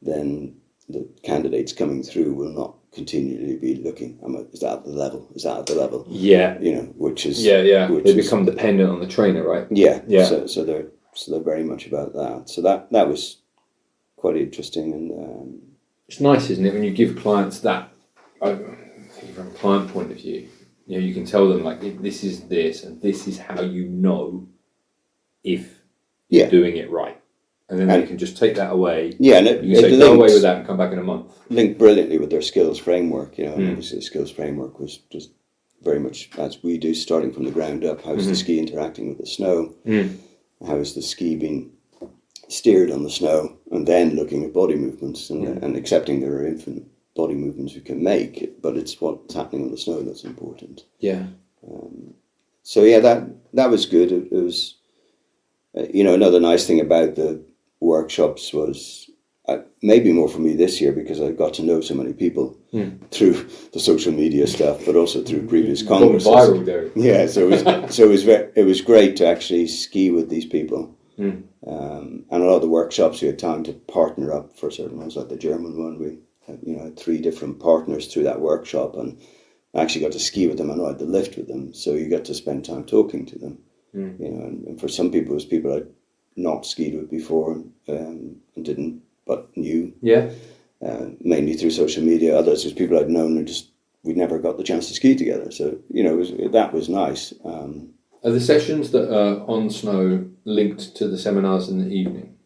then the candidates coming through will not continually be looking, is that at the level? Is that at the level? Yeah. Which is... Yeah. They become dependent on the trainer, right? Yeah. So they're very much about that. So that was quite interesting. And it's nice, isn't it, when you give clients that, from a client point of view, you can tell them, like, this is this, and this is how you know if you're doing it right. And then they can just take that away. Yeah, and you can say, go away with that and come back in a month. Linked brilliantly with their skills framework. Obviously the skills framework was just very much as we do, starting from the ground up. How is the ski interacting with the snow? How is the ski being steered on the snow? And then looking at body movements and accepting there are infinite body movements we can make, but it's what's happening on the snow that's important. Yeah. So that was good. It was, another nice thing about the workshops was maybe more for me this year, because I got to know so many people through the social media stuff, but also through previous congresses. Viral there. Yeah, so it was great to actually ski with these people. And a lot of the workshops we had time to partner up for certain ones, like the German one. We had 3 different partners through that workshop, and I actually got to ski with them and ride the lift with them. So you got to spend time talking to them. And for some people, it was people I'd not skied with before and didn't, but knew. Yeah. Mainly through social media. Others was people I'd known and we never got the chance to ski together. So that was nice. Are the sessions that are on snow linked to the seminars in the evening?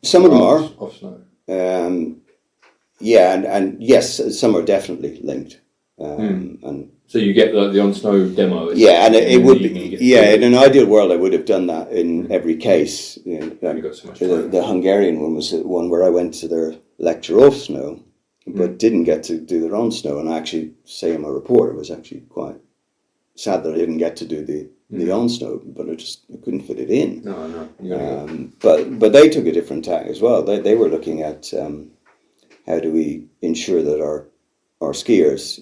Some of them are off snow. Yeah, and yes, some are definitely linked. And so you get the on snow demo. Yeah, and it would be in an ideal world I would have done that in every case. You got so much time. The Hungarian one was the one where I went to their lecture off snow, but didn't get to do their on snow. And I actually say in my report, I was actually quite sad that I didn't get to do the on snow, but I couldn't fit it in. No. But they took a different tack as well. They were looking at how do we ensure that our skiers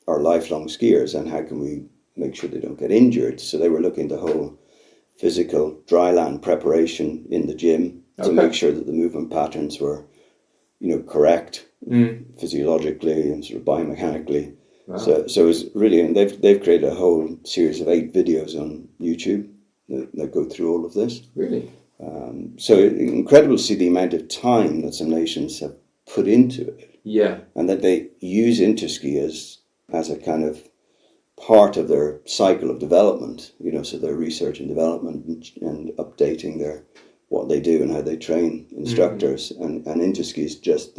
are lifelong skiers, and how can we make sure they don't get injured. So they were looking at the whole physical dryland preparation in the gym to make sure that the movement patterns were, correct physiologically and sort of biomechanically. Wow. So it was really, and they've created a whole series of 8 videos on YouTube that go through all of this. Really? So incredible to see the amount of time that some nations have put into it. Yeah. And that they use Interski as a kind of part of their cycle of development, so their research and development and updating what they do and how they train instructors. And Interski is just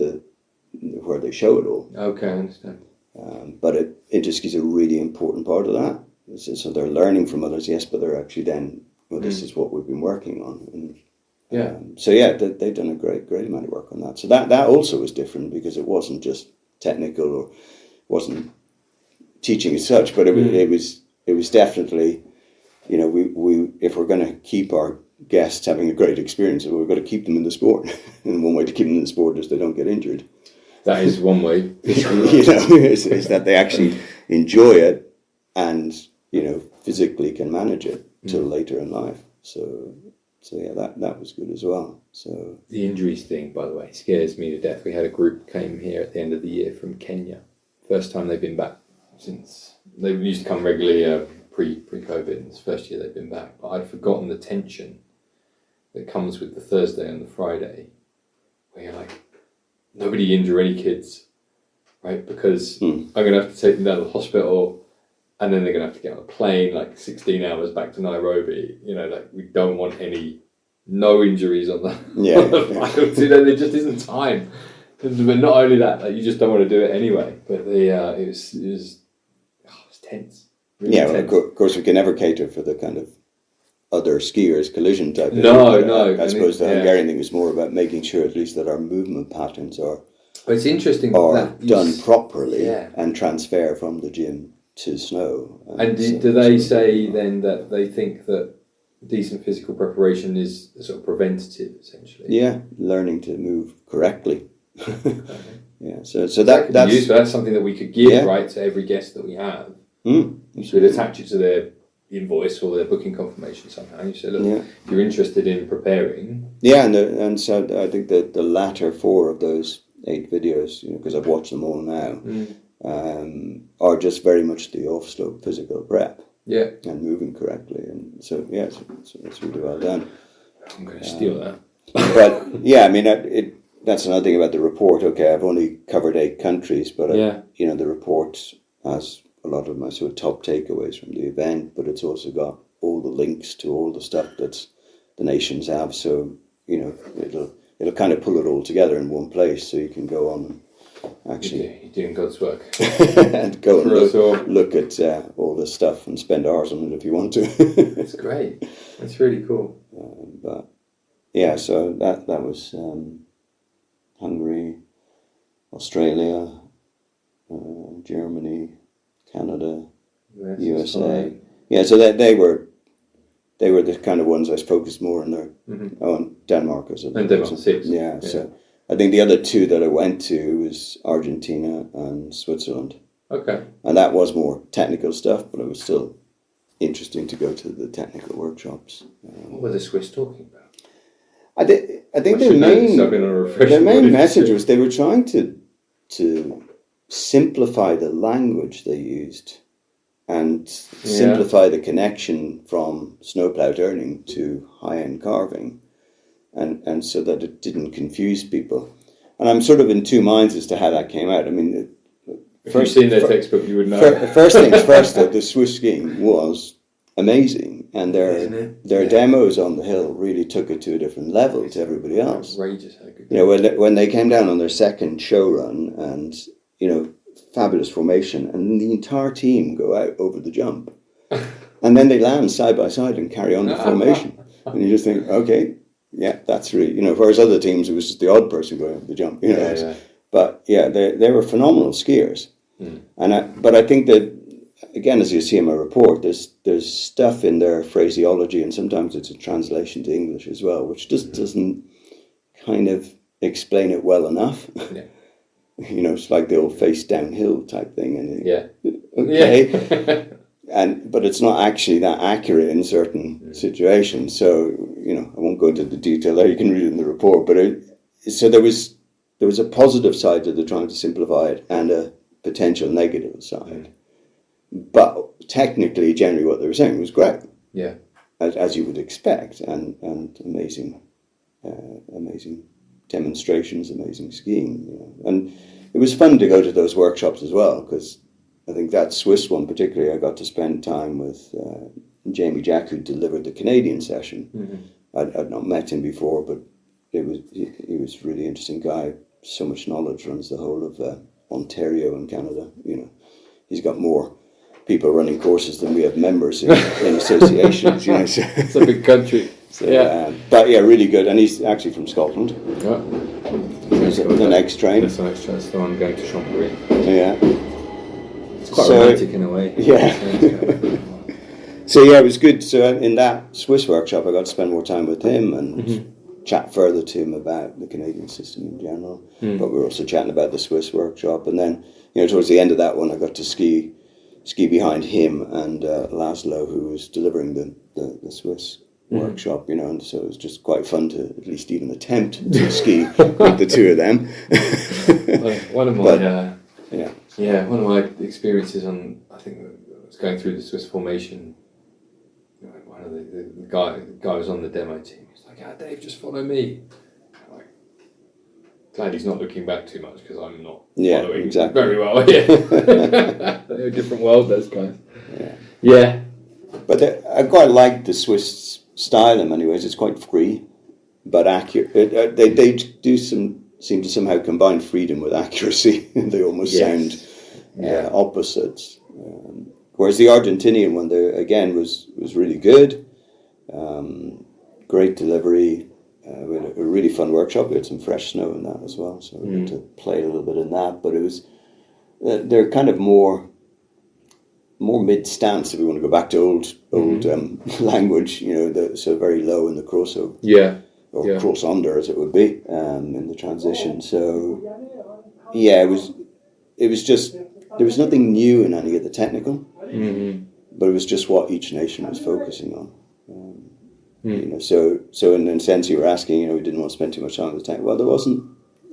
where they show it all. Okay, I understand. But Interski is a really important part of that. So they're learning from others, yes, but they're actually then, this is what we've been working on. And, they've done a great amount of work on that. So that also was different because it wasn't just technical or wasn't teaching as such, but it was definitely, we if we're going to keep our guests having a great experience, we've got to keep them in the sport. And one way to keep them in the sport is they don't get injured. That is one way. is that they actually enjoy it and, physically can manage it till later in life. So yeah, that was good as well. So the injuries thing, by the way, scares me to death. We had a group came here at the end of the year from Kenya. First time they've been back since they used to come regularly pre-COVID. And it's the first year they've been back. But I'd forgotten the tension that comes with the Thursday and the Friday, where you're like, nobody injure any kids, right? Because I'm going to have to take them down to the hospital, and then they're going to have to get on a plane, like 16 hours back to Nairobi. We don't want no injuries on the flight. There just isn't time. But not only that, you just don't want to do it anyway. But it was tense. Really tense. Of course, we can never cater for the kind of other skiers collision type. No. I suppose the Hungarian thing is more about making sure at least that our movement patterns are. But it's interesting that done properly and transfer from the gym to snow. And do they say then that they think that decent physical preparation is sort of preventative, essentially? Yeah, learning to move correctly. Yeah, so that's useful. That's something that we could give right to every guest that we have. You should attach it to their invoice or their booking confirmation somehow. You say, look, if you're interested in preparing. Yeah, and so I think that the latter 4 of those 8 videos, because I've watched them all now, are just very much the off-slope physical prep. Yeah. And moving correctly. And so, it's really well done. I'm going to steal that. But, yeah, I mean, that's another thing about the report. Okay, I've only covered 8 countries, but, the report has a lot of my sort of top takeaways from the event, but it's also got all the links to all the stuff that the nations have. So, it'll kind of pull it all together in one place so you can go on and actually... You're doing God's work. And go and look at all this stuff and spend hours on it if you want to. That's great. That's really cool. But, yeah, so that was Hungary, Australia, Germany, Canada, USA. Yeah, so they were the kind of ones I focused more on there. On Denmark as well. And Denmark 6. Yeah, so I think the other 2 that I went to was Argentina and Switzerland. Okay. And that was more technical stuff, but it was still interesting to go to the technical workshops. What were the Swiss talking about? I think their main message was they were trying to simplify the language they used and simplify the connection from snowplow turning to high-end carving, and so that it didn't confuse people. And I'm sort of in 2 minds as to how that came out. I mean, if you've seen their textbook, you would know. First things first, though, the Swiss skiing was amazing, and their demos on the hill really took it to a different level to everybody else. Outrageous how good. When they came down on their second show run, and fabulous formation, and the entire team go out over the jump, and then they land side by side and carry on the formation, and you just think, okay, yeah, that's really whereas other teams it was just the odd person going over the jump, But they were phenomenal skiers, but I think that again, as you see in my report, there's stuff in their phraseology, and sometimes it's a translation to English as well, which just doesn't kind of explain it well enough. Yeah. It's like the old face downhill type thing, and but it's not actually that accurate in certain situations. So, I won't go into the detail there. You can read it in the report. But so there was a positive side to the trying to simplify it and a potential negative side. But technically, generally, what they were saying was great. Yeah. As you would expect, and amazing demonstrations, amazing skiing. And it was fun to go to those workshops as well, because I think that Swiss one particularly, I got to spend time with Jamie Jack, who delivered the Canadian session. Mm-hmm. I'd not met him before, but he was a really interesting guy. So much knowledge, runs the whole of Ontario in Canada. He's got more people running courses than we have members in associations. So. It's a big country. So, but really good. And he's actually from Scotland. Yeah. The next train. That's the next train. That's the one going to Chambéry. Yeah. It's quite romantic in a way. Yeah. So it was good. So in that Swiss workshop, I got to spend more time with him and chat further to him about the Canadian system in general. But we were also chatting about the Swiss workshop. And then, towards the end of that one, I got to ski behind him and Laszlo, who was delivering the Swiss workshop, and so it was just quite fun to at least even attempt to ski with the two of them. One of my experiences I think I was going through the Swiss formation. One of the guy was on the demo team. He's like, Dave, just follow me. I'm like, glad he's not looking back too much, because I'm not following exactly very well. They're a different world, those guys. Yeah. But I quite like the Swiss style in many ways. It's quite free, but accurate. They do seem to somehow combine freedom with accuracy. They almost sound opposites. Whereas the Argentinian one, there again was really good. Great delivery. We had a really fun workshop. We had some fresh snow in that as well, so we had to play a little bit in that. But it was they're kind of more mid-stance, if we want to go back to old language, so very low in the crosso. Or cross under, as it would be, in the transition. So, it was just, there was nothing new in any of the technical, but it was just what each nation was focusing on. So in a sense, you were asking, we didn't want to spend too much time with the tech. Well,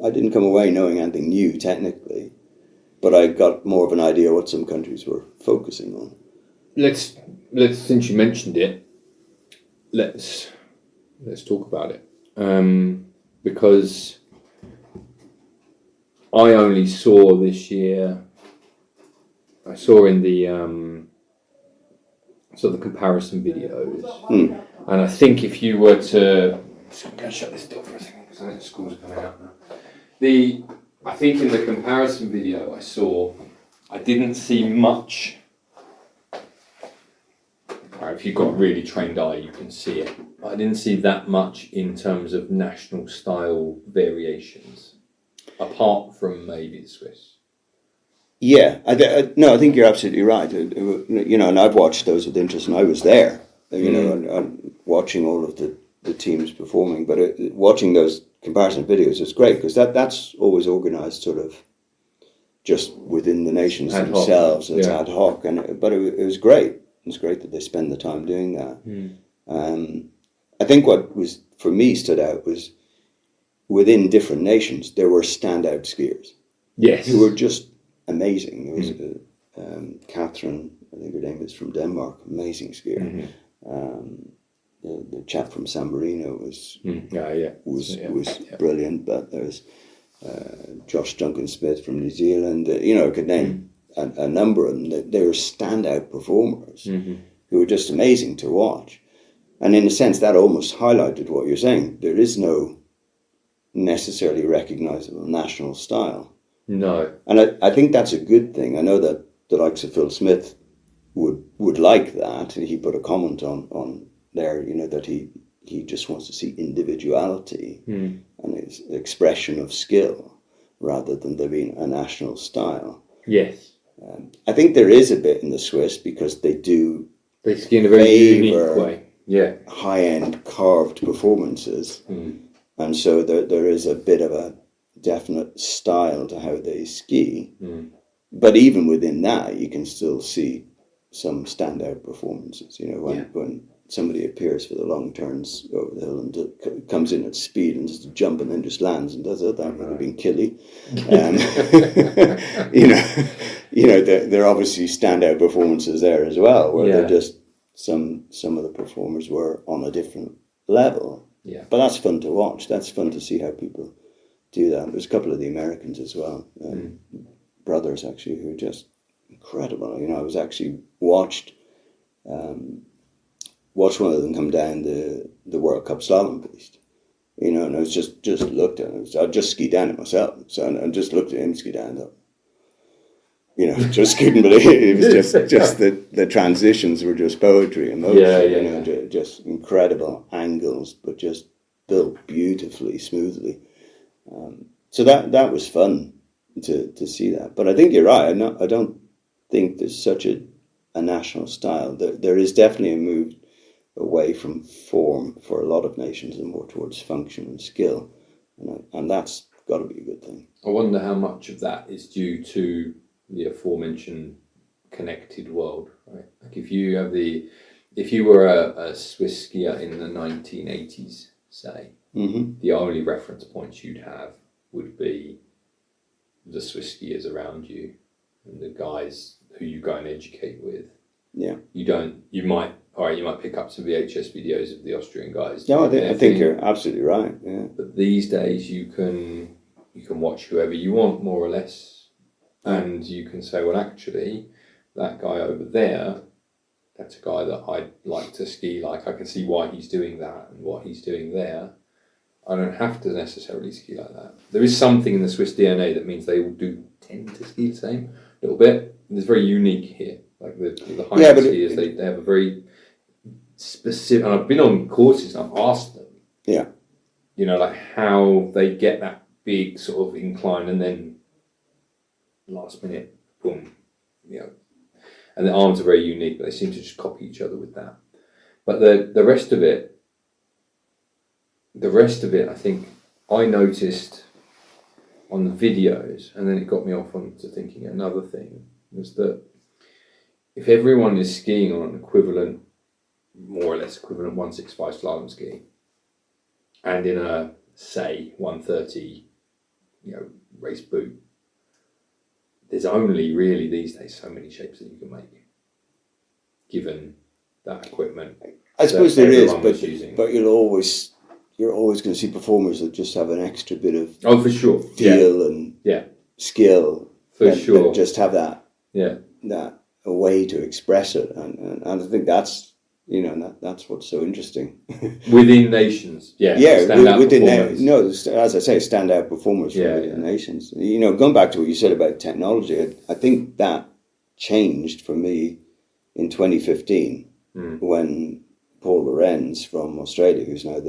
I didn't come away knowing anything new technically, but I got more of an idea what some countries were focusing on. Let's since you mentioned it, let's talk about it. Because I only saw this year. I saw in the the comparison videos, and I think if you were to, I'm going to shut this door for a second because I think school's coming out now. I think in the comparison video I didn't see much. If you've got a really trained eye, you can see it. But I didn't see that much in terms of national style variations, apart from maybe the Swiss. Yeah, I think you're absolutely right. And I've watched those with interest, and I was there, and watching all of the teams performing. But watching those comparison videos is great, because that's always organised sort of just within the nations themselves. It's ad hoc, but it was great. It's great that they spend the time doing that. I think what was, for me, stood out was within different nations, there were standout skiers. Yes. Who were just amazing. There was Catherine, I think her name is, from Denmark, amazing skier. The chap from San Marino was brilliant, but there's Josh Duncan-Smith from New Zealand. I could name a number of them. They were standout performers who were just amazing to watch. And in a sense, that almost highlighted what you're saying. There is no necessarily recognizable national style. No. And I think that's a good thing. I know that the likes of Phil Smith would like that. He put a comment on there, that he just wants to see individuality and his expression of skill rather than there being a national style. Yes. I think there is a bit in the Swiss, because they ski in a very unique way. Yeah. High-end carved performances. And so there is a bit of a definite style to how they ski. But even within that, you can still see some standout performances. When somebody appears for the long turns over the hill and comes in at speed and just jump and then just lands and does it, that would have been killy. There are obviously standout performances there as well, where they're just some of the performers were on a different level. Yeah. But that's fun to watch. That's fun to see how people do that. There's a couple of the Americans as well, brothers actually, who are just incredible. I was actually watched one of them come down the World Cup slalom piste. And I was just looked at it. I just skied down it myself. So I just looked at him ski down it. Just couldn't believe it. It was just the transitions were just poetry and motion. Just incredible angles, but just built beautifully, smoothly. So that was fun to see that. But I think you're right. I don't think there's such a national style. There is definitely a move away from form for a lot of nations and more towards function and skill, and that's got to be a good thing. I wonder how much of that is due to the aforementioned connected world, right? Like if you were a Swiss skier in the 1980s, say, the only reference points you'd have would be the Swiss skiers around you and the guys who you go and educate with. Yeah. You might pick up some VHS videos of the Austrian guys. No, I think you're absolutely right. Yeah. But these days you can watch whoever you want, more or less, and you can say, well, actually, that guy over there, that's a guy that I'd like to ski like. I can see why he's doing that and what he's doing there. I don't have to necessarily ski like that. There is something in the Swiss DNA that means they all do tend to ski the same a little bit. And it's very unique here. Like the high skiers, they have a very specific, and I've been on courses and I've asked them, like how they get that big sort of incline and then last minute, boom, and the arms are very unique, but they seem to just copy each other with that. But the rest of it, I think I noticed on the videos, and then it got me off onto thinking another thing, was that if everyone is skiing on an equivalent, more or less equivalent 165 slalom ski, and in a, say, 130, race boot, there's only really these days so many shapes that you can make, given that equipment. I suppose there is, but you're always going to see performers that just have an extra bit of for sure feel and skill that just have that a way to express it, and I think that's that's what's so interesting within nations. As I say, standout performers from within nations. Going back to what you said about technology, I think that changed for me in 2015 when Paul Lorenz from Australia, who's now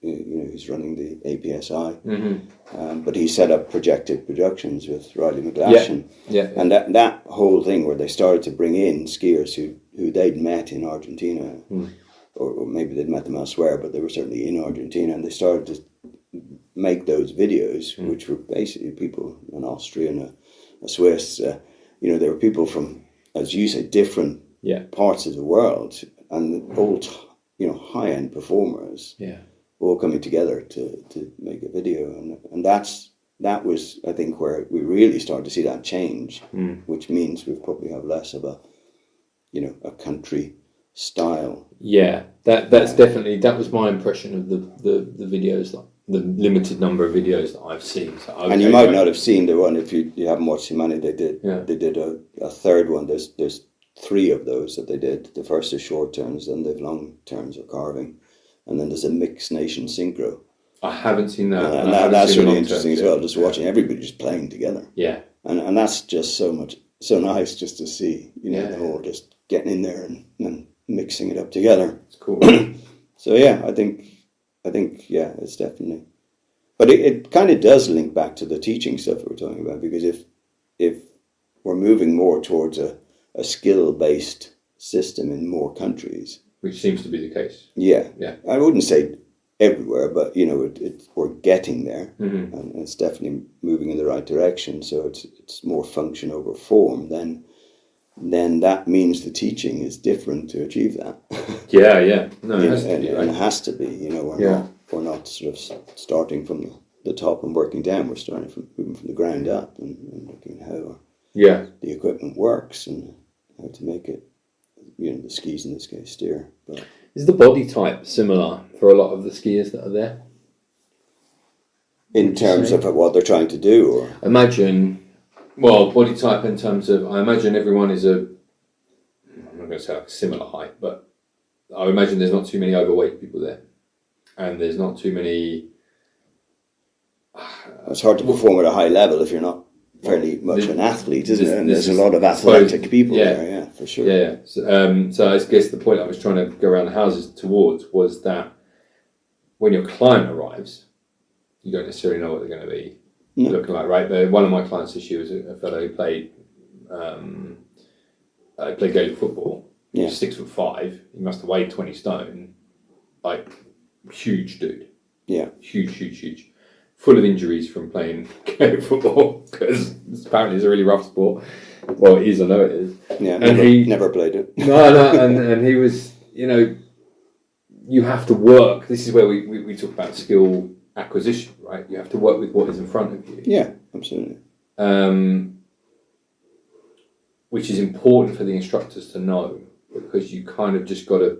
who's running the APSI, but he set up Projected Productions with Riley McGlashan, and that whole thing where they started to bring in skiers who they'd met in Argentina, or maybe they'd met them elsewhere, but they were certainly in Argentina, and they started to make those videos, which were basically people, an Austrian, a Swiss, they were people from, as you say, different parts of the world, and all high-end performers. All coming together to make a video, and that was, I think, where we really started to see that change, which means we probably have less of a country style. That's definitely, that was my impression of the videos, the limited number of videos that I've seen. So, and you might not have seen the one if you haven't watched too many. They did a third one. There's 3 of those that they did. The first is short turns, then they've long turns or carving. And then there's a mixed nation synchro. I haven't seen that. And that's really interesting as well, just watching everybody just playing together. And that's just so nice just to see, they're all just getting in there and mixing it up together. It's cool. So I think it's definitely, but it kind of does link back to the teaching stuff that we're talking about, because if we're moving more towards a skill-based system in more countries, which seems to be the case. I wouldn't say everywhere, but we're getting there, and it's definitely moving in the right direction. So it's more function over form than then that means the teaching is different to achieve that. Yeah. No, it You has know, to be, and right? it has to be. You know, we're not sort of starting from the top and working down. We're starting from moving from the ground up and looking at how the equipment works and how to make it, you know, the skis in this case steer. But is the body type similar for a lot of the skiers that are there? in terms of what they're trying to do, or body type in terms of, I imagine everyone is I'm not going to say like a similar height, but I would imagine there's not too many overweight people there, and there's not too many. It's hard to perform at a high level if you're not fairly much an athlete, isn't it? And there's a lot of athletic people there, yeah, for sure. Yeah. So I guess the point I was trying to go around the houses towards was that when your client arrives, you don't necessarily know what they're going to be looking like, right? But one of my clients this year was a fellow who played Gaelic football. He was 6'5". He must have weighed 20 stone. Like, huge dude. Yeah. Huge. Full of injuries from playing Gaelic football, because apparently it's a really rough sport. Well, it is, I know it is. Yeah, and never played it. No, and he was, you know, you have to work. This is where we talk about skill acquisition, right? You have to work with what is in front of you. Yeah, absolutely. Which is important for the instructors to know, because you kind of just got to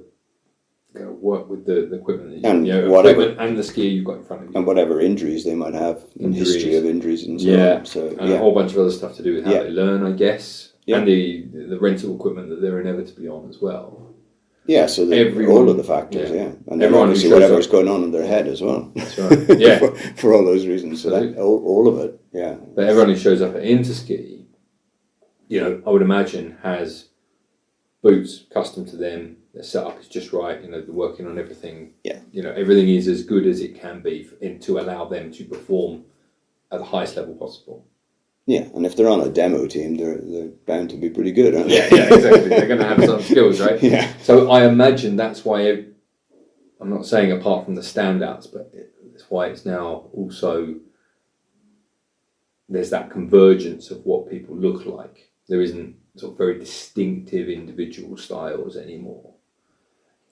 work with the equipment that equipment and the skier you've got in front of you, and whatever injuries they might have, history of injuries and so on. So a whole bunch of other stuff to do with how they learn, I guess, and the rental equipment that they're inevitably on as well. Yeah, so all of the factors, and then obviously whatever's going on in their head as well. That's right. Yeah, for all those reasons. So that, all of it, yeah. But everyone who shows up at Interski, you know, I would imagine has boots custom to them. Their setup is just right. You know, they're working on everything. Yeah. You know, everything is as good as it can be to allow them to perform at the highest level possible. Yeah, and if they're on a demo team, they're bound to be pretty good, aren't they? Yeah, exactly. They're going to have some skills, right? Yeah. So I imagine that's why, I'm not saying apart from the standouts, but it's why it's now also, there's that convergence of what people look like. There isn't sort of very distinctive individual styles anymore.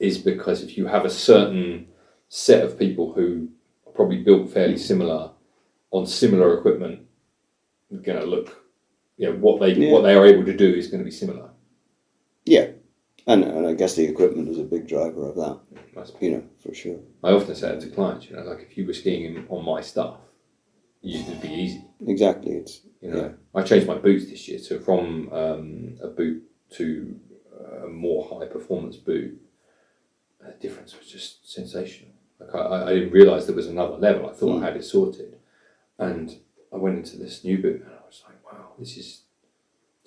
Is because if you have a certain set of people who are probably built fairly similar on similar equipment, going to look, what they are able to do is going to be similar. Yeah, and I guess the equipment is a big driver of that. You know, for sure. I often say it to clients, like if you were skiing on my stuff, it'd be easy. Exactly, it's I changed my boots this year, so from a boot to a more high performance boot. The difference was just sensational. Like I didn't realise there was another level. I thought I had it sorted, and I went into this new boot and I was like, wow, it's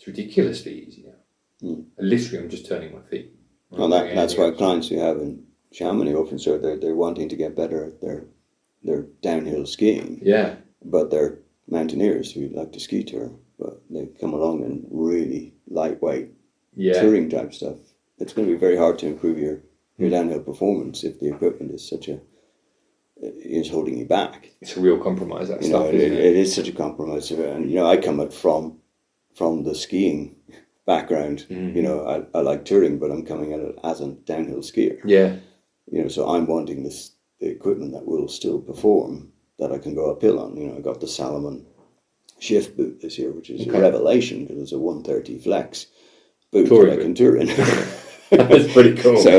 ridiculously easy now. Literally, I'm just turning my feet. Well, that's why clients we have in Chamonix often say they're wanting to get better at their downhill skiing. Yeah. But they're mountaineers who like to ski tour, but they come along in really lightweight touring type stuff. It's going to be very hard to improve your downhill performance if the equipment is holding you back. It's a real compromise, that stuff, isn't it? It is such a compromise. And, I come at from the skiing background. I like touring, but I'm coming at it as a downhill skier. Yeah. So I'm wanting the equipment that will still perform, that I can go uphill on. I got the Salomon Shift boot this year, which is a revelation, because it's a 130 flex boot that I can tour in. That's pretty cool. So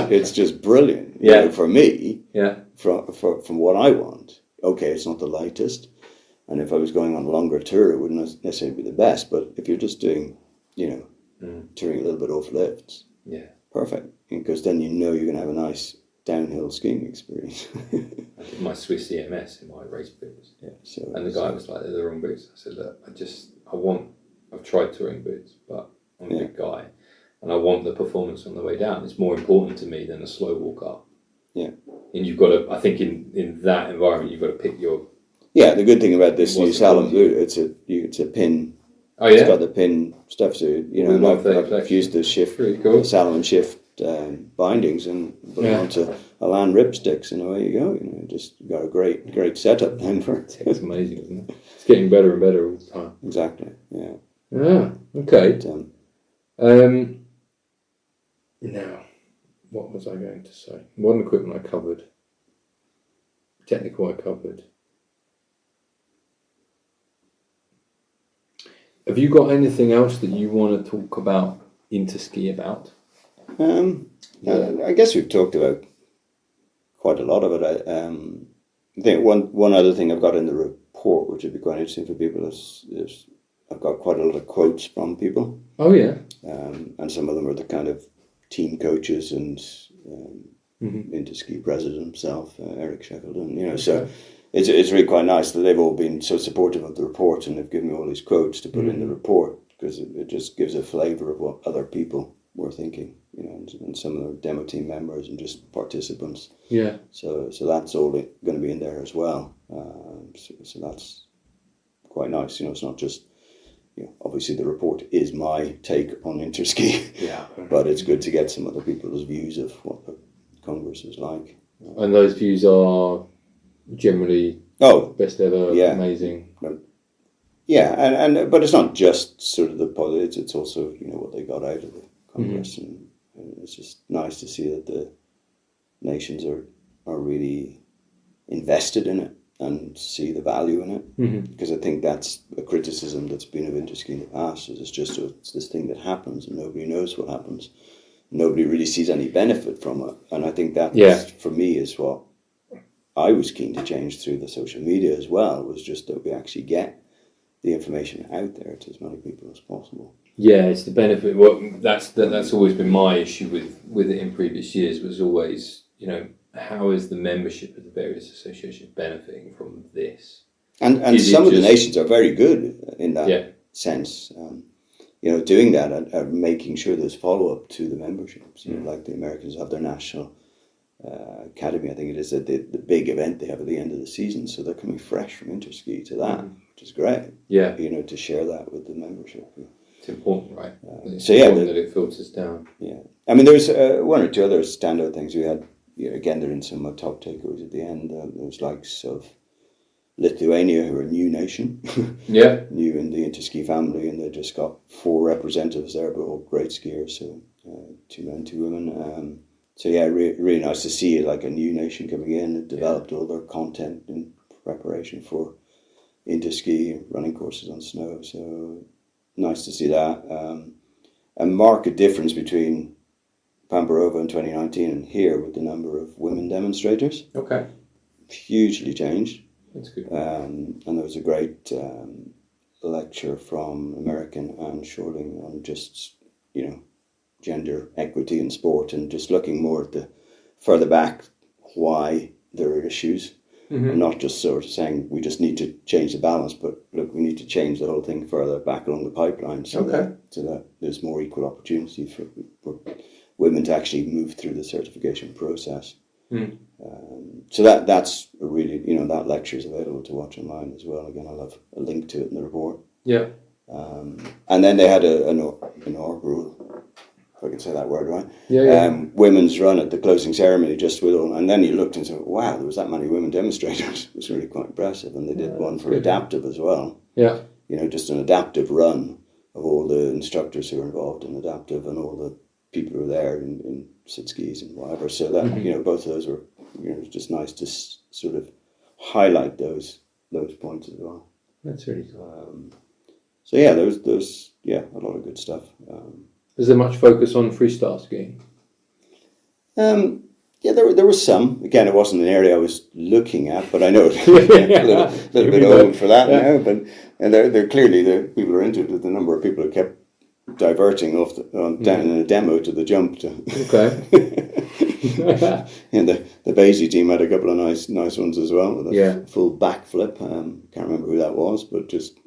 it's just brilliant. For me. Yeah. From what I want. Okay, it's not the lightest, and if I was going on a longer tour, it wouldn't necessarily be the best. But if you're just doing, touring a little bit off lifts, perfect, because then you're going to have a nice downhill skiing experience. I did my Swiss EMS in my race boots. Yeah. And the guy was like, "They're the wrong boots." I said, "Look, I've tried touring boots, but I'm a big guy, and I want the performance on the way down. It's more important to me than a slow walk up." Yeah. And you've got to, I think in that environment, you've got to pick your... Yeah, the good thing about this new Salomon boot, it's a pin. Oh, yeah? It's got the pin stuff, so, I've used the Shift, the Salomon Shift bindings and put them onto Alan ripsticks, and away you go. Just got a great setup then for it. It's amazing, isn't it? It's getting better and better all the time. Exactly, yeah. Yeah, okay. Now, what was I going to say? Modern equipment I covered. Technical I covered. Have you got anything else that you want to talk about Interski about? I guess we've talked about quite a lot of it. I think one other thing I've got in the report, which would be quite interesting for people, is I've got quite a lot of quotes from people. Oh yeah. And some of them are the kind of team coaches and Interski president himself, Eric Sheffield, and so it's really quite nice that they've all been so supportive of the report, and they've given me all these quotes to put in the report, because it just gives a flavour of what other people were thinking, and some of the demo team members and just participants. Yeah. So that's all going to be in there as well. So that's quite nice. It's not just, obviously the report is my take on Interski. Yeah. But it's good to get some other people's views of what the Congress was like. And those views are generally best ever, amazing. Yeah, but it's not just sort of the politics, it's also, what they got out of the Congress, and it's just nice to see that the nations are really invested in it and see the value in it, because I think that's a criticism that's been of Interski in the past, is it's this thing that happens and nobody knows what happens. Nobody really sees any benefit from it, and I think that for me is what I was keen to change through the social media as well, was just that we actually get the information out there to as many people as possible. Yeah, it's the benefit. Well, that's always been my issue with it in previous years, was always, how is the membership of the various associations benefiting from this? And some of the nations are very good in that sense. Doing that and making sure there's follow-up to the memberships. Like the Americans have their national academy, I think it is, the big event they have at the end of the season. So they're coming fresh from Interski to that, which is great. Yeah. To share that with the membership. It's important, right? It's important that it filters down. Yeah. I mean, there's one or two other standout things we had. Again, they're in some of my top takeaways at the end. There's likes of Lithuania, who are a new nation. New in the Interski family, and they just got 4 representatives there, but all great skiers. So 2 men, 2 women. Really nice to see like a new nation coming in and developed all their content in preparation for Interski, running courses on snow. So nice to see that. And mark a difference between Pamparova in 2019 and here with the number of women demonstrators. Okay. Hugely changed. That's good. And there was a great lecture from American Anne Shorting on just, gender equity in sport, and just looking more at the further back why there are issues, and not just sort of saying we just need to change the balance, but look, we need to change the whole thing further back along the pipeline so that there's more equal opportunity for women to actually move through the certification process. So that's a really, that lecture is available to watch online as well. Again, I'll have a link to it in the report. Yeah. And then they had an inaugural, if I can say that word right, women's run at the closing ceremony, just with all, and then you looked and said, wow, there was that many women demonstrators. It was really quite impressive. And they did one for adaptive as well. Yeah. Just an adaptive run of all the instructors who were involved in adaptive and all the people who were there in sit skis and whatever. So that, both of those were, just nice to sort of highlight those points as well. That's really cool. So yeah, there's a lot of good stuff. Is there much focus on freestyle skiing? Yeah, there was some. Again, it wasn't an area I was looking at, but I know a little bit old for that now. But and they're clearly the people are into it. The number of people who kept diverting off down in a demo to the jump. And the Basie team had a couple of nice ones as well with a full backflip. Can't remember who that was, but just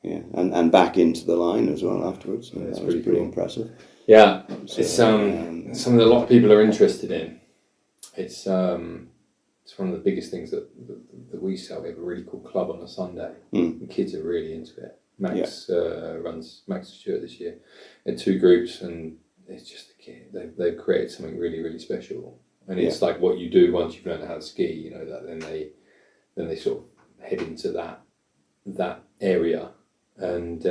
and back into the line as well afterwards. That was pretty cool. Impressive. Yeah, so, it's something that a lot of people are interested in. It's one of the biggest things that we sell. We have a really cool club on a Sunday. The kids are really into it. Max runs Max Stewart this year in 2 groups, and it's just they've created something really, really special. And it's like what you do once you've learned how to ski. That then they sort of head into that area, and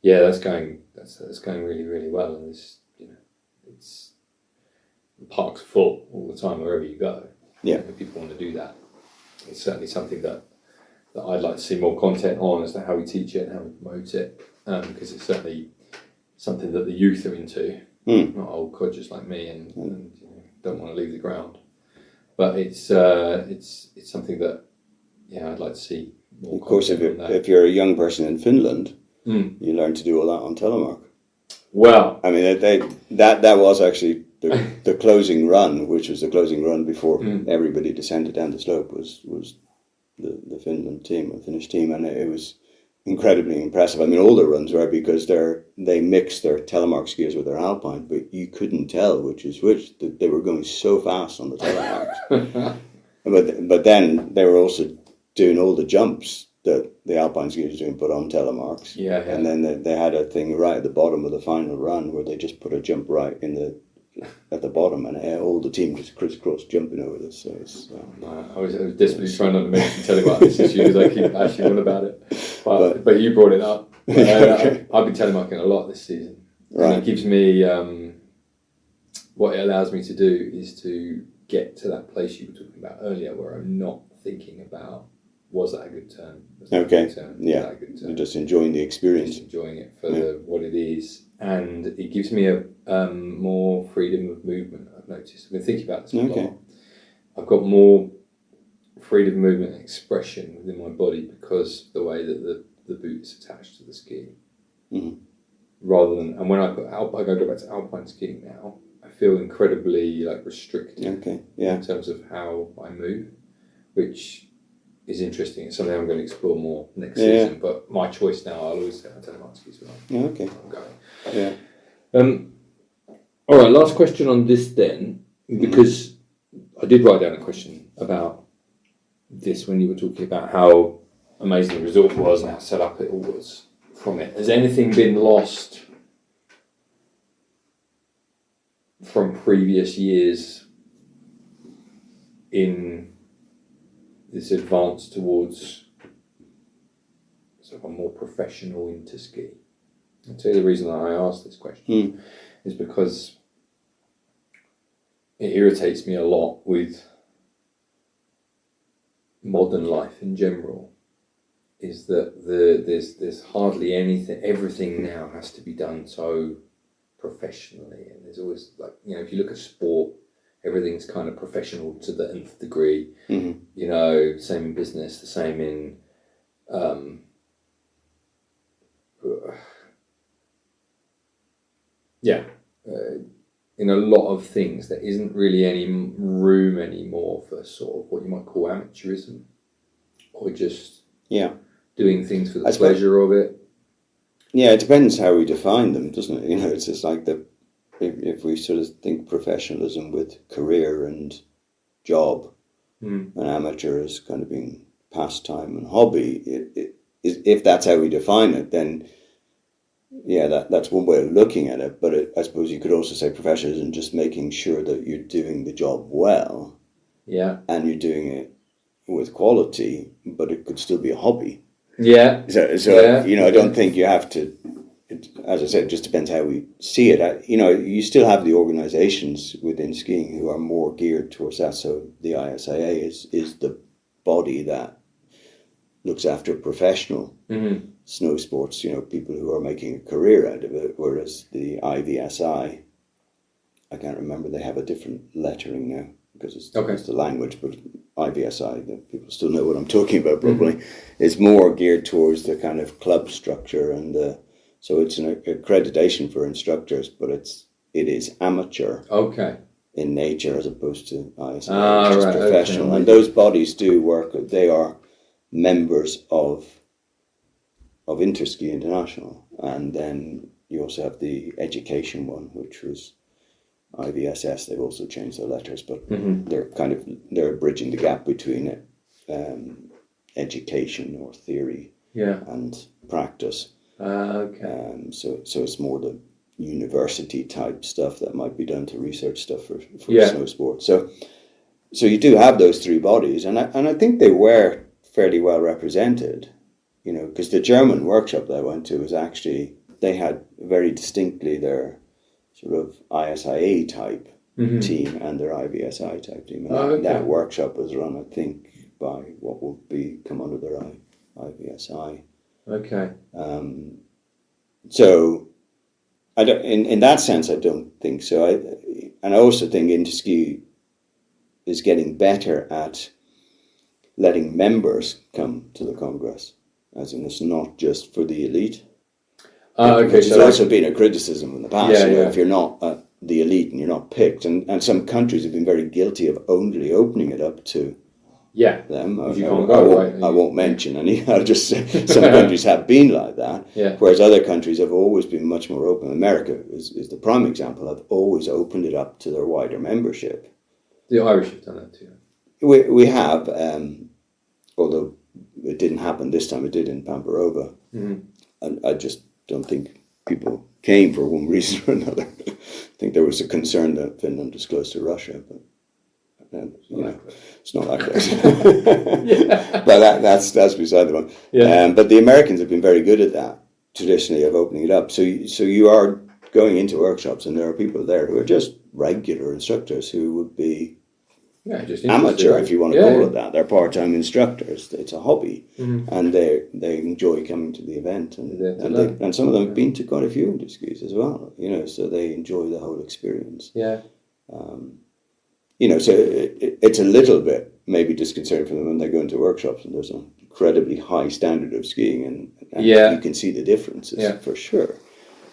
Yeah, that's going really, really well, and it's the park's full all the time wherever you go. Yeah, if people want to do that, it's certainly something that I'd like to see more content on as to how we teach it and how we promote it, because it's certainly something that the youth are into, not old codgers like me, and don't want to leave the ground. But it's something that I'd like to see more. Of course, if you're a young person in Finland, you learn to do all that on telemark. Well, I mean, that was actually the closing run, which was the closing run before everybody descended down the slope. Was the Finland team, the Finnish team, and it was incredibly impressive. I mean, all the runs were, because they mixed their telemark skiers with their alpine, but you couldn't tell which is which. They were going so fast on the telemarks. but then they were also doing all the jumps that the alpine skiers doing, put on telemarks. Yeah. And then they had a thing right at the bottom of the final run where they just put a jump right at the bottom, and all the team just crisscross jumping over this. So it's, I was desperately trying not to mention telemark this issue because I keep ashing on about it. But you brought it up. Okay. I've been telemarking a lot this season. Right. And it gives me, what it allows me to do is to get to that place you were talking about earlier, where I'm not thinking about, was that a good turn? Okay. Was that a good turn? You're just enjoying the experience. Just enjoying it for what it is. And it gives me a more freedom of movement, I've noticed. I've been thinking about this a lot. I've got more freedom of movement and expression within my body because of the way that the boot is attached to the ski. Mm-hmm. Rather than, and when I go back to alpine skiing now, I feel incredibly restricted in terms of how I move, which is interesting. It's something I'm going to explore more next season. But my choice now, I'll always take my telemark skis when I'm going. Yeah. All right. Last question on this then, because I did write down a question about this when you were talking about how amazing the resort was and how set up it all was from it. Has anything been lost from previous years in this advance towards sort of a more professional Interski? I'll tell you the reason that I asked this question is because it irritates me a lot with modern life in general, is that there's hardly anything. Everything now has to be done so professionally, and there's always if you look at sport, everything's kind of professional to the nth degree. Mm-hmm. Same in business, the same in in a lot of things. There isn't really any room anymore for sort of what you might call amateurism, or just doing things for the pleasure of it. Yeah, it depends how we define them, doesn't it? It's just like if we sort of think professionalism with career and job, and amateur as kind of being pastime and hobby, if that's how we define it, then that's one way of looking at it. But I suppose you could also say professionalism just making sure that you're doing the job well, and you're doing it with quality, but it could still be a hobby. Yeah. So I don't think you have to. As I said, it just depends how we see it. You still have the organisations within skiing who are more geared towards that. So the ISIA is the body that looks after professional snow sports. People who are making a career out of it. Whereas the IVSI, I can't remember. They have a different lettering now because it's the language, but IVSI, that people still know what I'm talking about probably, is more geared towards the kind of club structure so it's an accreditation for instructors, but it is amateur in nature as opposed to ISI, which is professional. Okay. And those bodies do work. They are members of Interski International, and then you also have the education one, which was IVSS. They've also changed their letters, but they're bridging the gap between education or theory and practice. So it's more the university type stuff that might be done to research stuff for snow sport. So you do have those three bodies, and I think they were fairly well represented, because the German workshop that I went to was actually they had very distinctly their sort of ISIA type team and their IVSI type team. And that workshop was run, I think, by what would come under their IVSI. Okay. So I don't. In that sense, I don't think so. I also think Interski is getting better at letting members come to the Congress, as in it's not just for the elite. Okay. Which has also been a criticism in the past. Yeah. If you're not the elite and you're not picked, and some countries have been very guilty of only opening it up to them. I won't mention any. I'll just say some countries have been like that, whereas other countries have always been much more open. America is the prime example. Have always opened it up to their wider membership. The Irish have done that too. We have, although it didn't happen this time. It did in Pamparova, and I just don't think people came for one reason or another. I think there was a concern that Finland was close to Russia, but it's not that close. But that's beside the point. But the Americans have been very good at that traditionally, of opening it up. So you are going into workshops, and there are people there who are just regular instructors who would be just amateur, if you want to call it that. They're part-time instructors. It's a hobby, and they enjoy coming to the event, and some of them have been to quite a few Interskis as well. So they enjoy the whole experience. So it's a little bit maybe disconcerting for them when they go into workshops and there's an incredibly high standard of skiing, and you can see the differences for sure.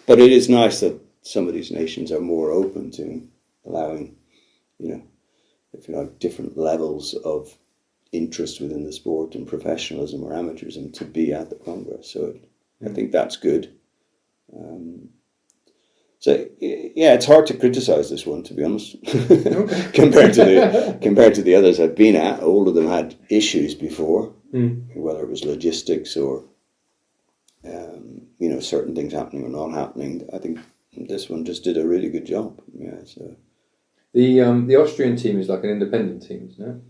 But it is nice that some of these nations are more open to allowing, if you like, different levels of interest within the sport and professionalism or amateurism to be at the Congress. So I think that's good. It's hard to criticize this one, to be honest. compared to the others I've been at. All of them had issues before, whether it was logistics or certain things happening or not happening. I think this one just did a really good job. So the Austrian team is like an independent team, isn't it?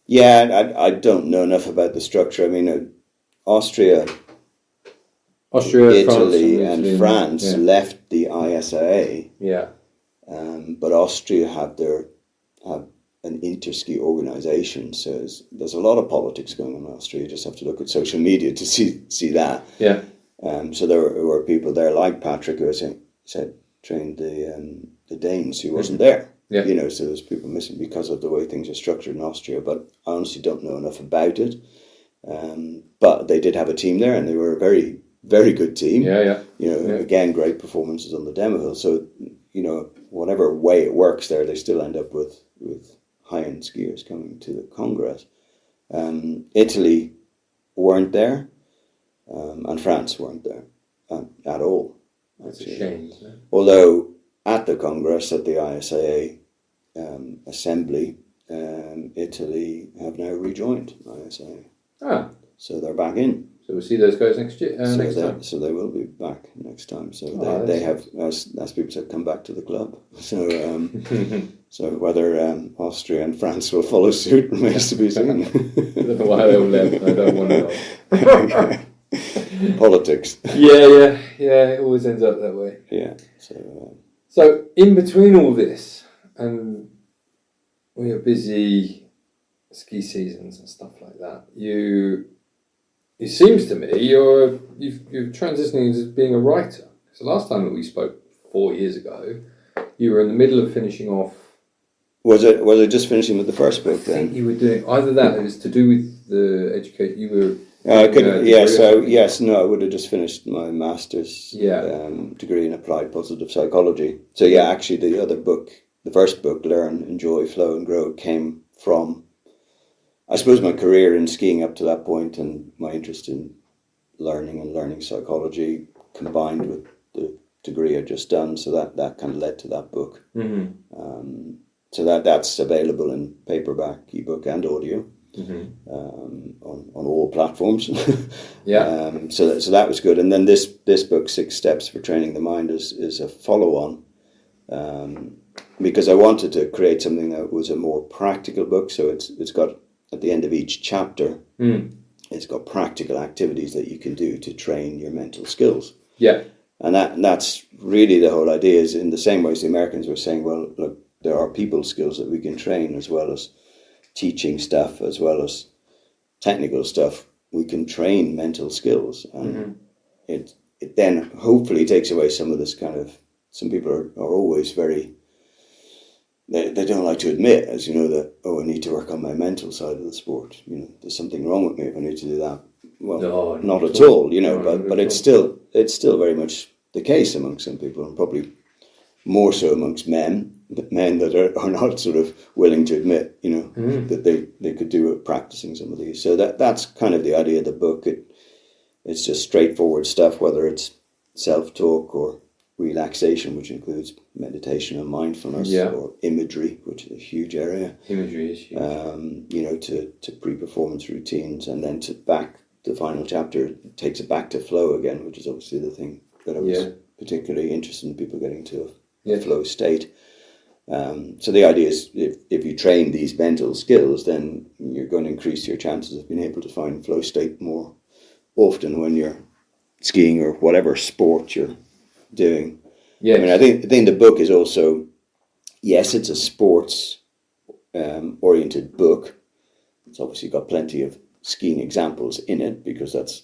Yeah, I don't know enough about the structure. I mean, Austria, Italy, and France left the ISIA. But Austria have an Interski organization, so there's a lot of politics going on in Austria. You just have to look at social media to see that. So there were people there like Patrick, who said trained the Danes, who wasn't there. So there's people missing because of the way things are structured in Austria. But I honestly don't know enough about it. But they did have a team there, and they were a very, very good team. Again, great performances on the demo hill. So, whatever way it works there, they still end up with high-end skiers coming to the Congress. Italy weren't there, and France weren't there at all. That's a shame, isn't it? Although at the Congress, at the ISIA assembly, Italy have now rejoined ISIA. So they're back in. So we'll see those guys next year. Next time. So they will be back next time. So they have, as people said, come back to the club. So so whether Austria and France will follow suit remains to be seen. I don't know why they all left. I don't want to know. Politics. Yeah. It always ends up that way. Yeah. So in between all this, and when you're busy ski seasons and stuff like that, it seems to me you're transitioning into being a writer. So last time that we spoke 4 years ago, you were in the middle of finishing off. Was it just finishing with the first book then? I think you were doing either that. It was to do with the education. You were. I would have just finished my master's degree in applied positive psychology. So actually the other book, the first book, Learn, Enjoy, Flow and Grow, came from, I suppose, my career in skiing up to that point and my interest in learning psychology combined with the degree I'd just done. So that kind of led to that book. So that's available in paperback, ebook and audio. On all platforms. So that was good. And then this book, 6 Steps for Training the Mind, is a follow-on, because I wanted to create something that was a more practical book. So it's got, at the end of each chapter, it's got practical activities that you can do to train your mental skills. And that's really the whole idea, is in the same way as the Americans were saying, well, look, there are people skills that we can train as well as teaching stuff, as well as technical stuff. We can train mental skills. And it then hopefully takes away some of this kind of, some people are always very, they don't like to admit, as you know, that, I need to work on my mental side of the sport. There's something wrong with me if I need to do that. Well, no, not at all, but it's still very much the case amongst some people, and probably more so amongst men that are not sort of willing to admit, that they could do it practicing some of these. So that's kind of the idea of the book. It's just straightforward stuff, whether it's self-talk or relaxation, which includes meditation and mindfulness, or imagery, which is a huge area. Imagery is huge. To pre-performance routines, and then the final chapter takes it back to flow again, which is obviously the thing that I was particularly interested in people getting to a flow state. So the idea is if you train these mental skills, then you're going to increase your chances of being able to find flow state more often when you're skiing or whatever sport you're doing. Yeah, I mean, I think the book is also, yes, it's a sports oriented book. It's obviously got plenty of skiing examples in it because that's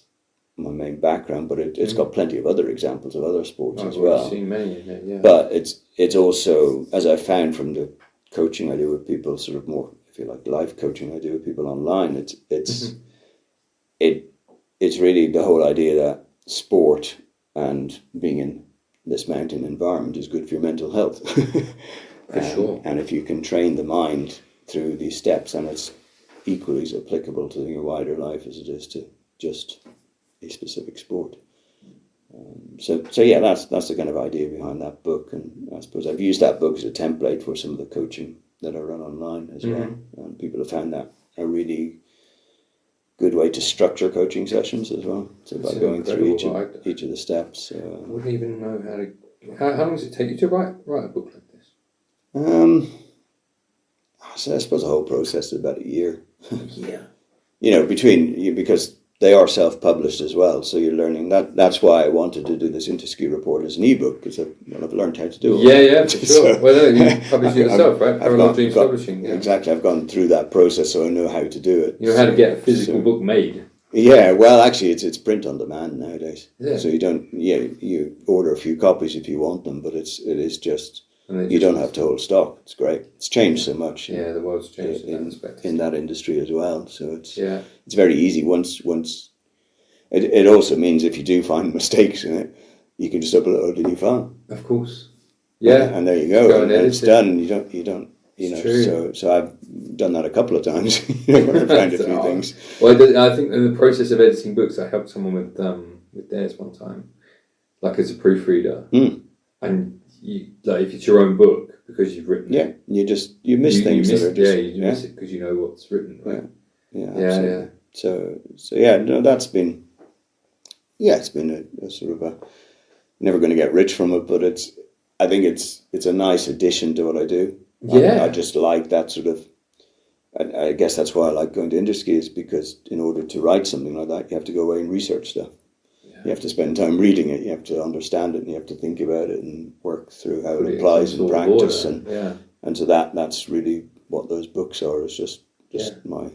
my main background, but it's got plenty of other examples of other sports as well. I've seen many in it, yeah. But it's also, as I found from the coaching I do with people, sort of more, if you like, life coaching I do with people online, it's really the whole idea that sport and being in this mountain environment is good for your mental health. For sure. And if you can train the mind through these steps, and it's equally as applicable to your wider life as it is to just a specific sport. So yeah, that's the kind of idea behind that book, and I suppose I've used that book as a template for some of the coaching that I run online as well, and people have found that a really good way to structure coaching sessions as well. So by going through each of the steps. I wouldn't even know how to. How long does it take you to write a book like this? So I suppose the whole process is about a year. Yeah. Because they are self-published as well, so you're learning that. That's why I wanted to do this Interski report as an ebook, because I've learned how to do it. Yeah, for sure. So, well, you publish it yourself, right? Parallel Dreams Publishing. Yeah. Exactly, I've gone through that process, so I know how to do it. You know how to get a physical book made. Yeah, well, actually, it's print on demand nowadays. Yeah. So you don't. Yeah, you order a few copies if you want them, but it is just. You don't have to hold stock. It's great. It's changed so much. Yeah, the world's changed in that respect. In that industry as well. So it's very easy. Once it also means if you do find mistakes in it, you can just upload a new file. Of course. Yeah. And there you go. And it's done. You don't. So I've done that a couple of times. Where I found a few things. Well, I think in the process of editing books, I helped someone with theirs one time, like as a proofreader, and. If it's your own book, because you've written it, you miss things that are just... you miss it because you know what's written, right? Yeah. So that's been... Yeah, it's been a sort of a... Never going to get rich from it, but I think it's a nice addition to what I do. Yeah. I just like that sort of... I guess that's why I like going to Interski, is because in order to write something like that, you have to go away and research stuff. You have to spend time reading it, you have to understand it, and you have to think about it and work through how it applies in practice. And so that's really what those books are, is just my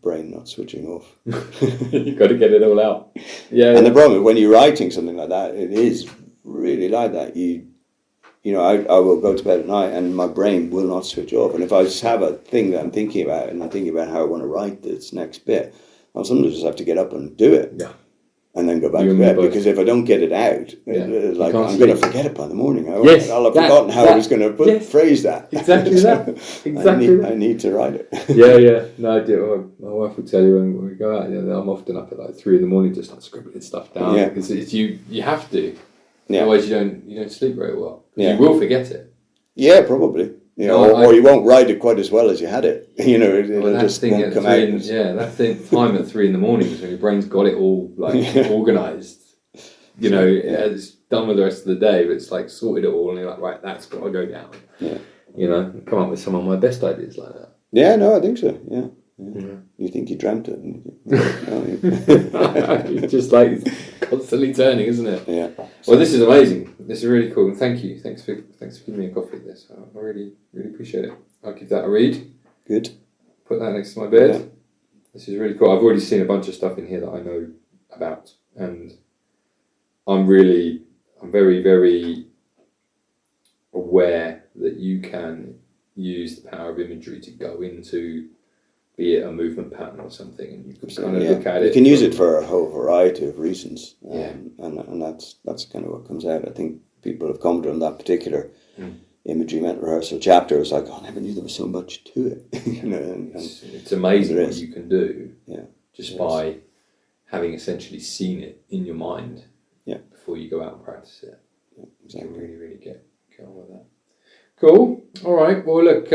brain not switching off. You've got to get it all out. And the problem is, when you're writing something like that, it is really like that. I will go to bed at night and my brain will not switch off. And if I just have a thing that I'm thinking about, and I'm thinking about how I want to write this next bit, I'll sometimes just have to get up and do it. Yeah. And then go back to bed, because if I don't get it out, I'm going to forget it by the morning. I'll have forgotten how I was going to phrase that. Exactly that. I need to write it. Yeah. No, I do. My wife will tell you when we go out. I'm often up at 3 a.m. to start scribbling stuff down. Yeah. Because you have to. Yeah. Otherwise, you don't sleep very well. Yeah. You will forget it. Yeah, probably. Or you won't write it quite as well as you had it. It'll just won't come out. That's the time at 3 a.m. is when your brain's got it all organised. It's done with the rest of the day, but it's like sorted it all, and you're like, right, that's got to go down. Yeah. Come up with some of my best ideas like that. Yeah, no, I think so. Yeah. You think you dreamt it. It's just like constantly turning, isn't it? Yeah. Well, this is amazing. This is really cool. And thank you. Thanks for giving me a copy of this. I really, really appreciate it. I'll give that a read. Good. Put that next to my bed. Yeah. This is really cool. I've already seen a bunch of stuff in here that I know about, and I'm very, very aware that you can use the power of imagery to go into, be it a movement pattern or something, and you can kind of look at it. You can use it for a whole variety of reasons, and that's kind of what comes out. I think people have commented on that particular imagery mental rehearsal chapter. It was like, I never knew there was so much to it. It's amazing what you can do just by having essentially seen it in your mind before you go out and practice it. Yeah, exactly. You can really, really get on with that. Cool. All right. Well, look,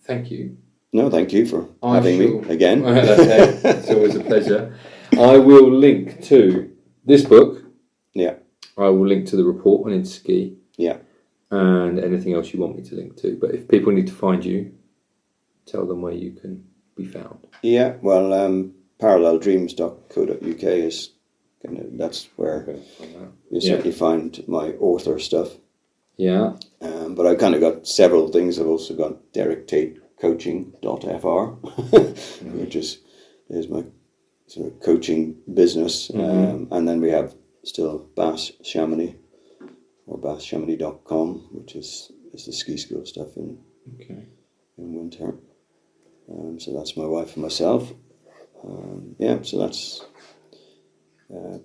thank you. No, thank you for having me again. It's always a pleasure. I will link to this book. Yeah. I will link to the report on Interski. Yeah. And anything else you want me to link to. But if people need to find you, tell them where you can be found. Yeah, well, paralleldreams.co.uk is that's where you certainly find my author stuff. Yeah. But I've kind of got several things. I've also got Derek Tate coaching.fr, which is my sort of coaching business. And then we have still Bass Chamonix, or basschamonix.com, which is the ski school stuff in winter. So that's my wife and myself. So that's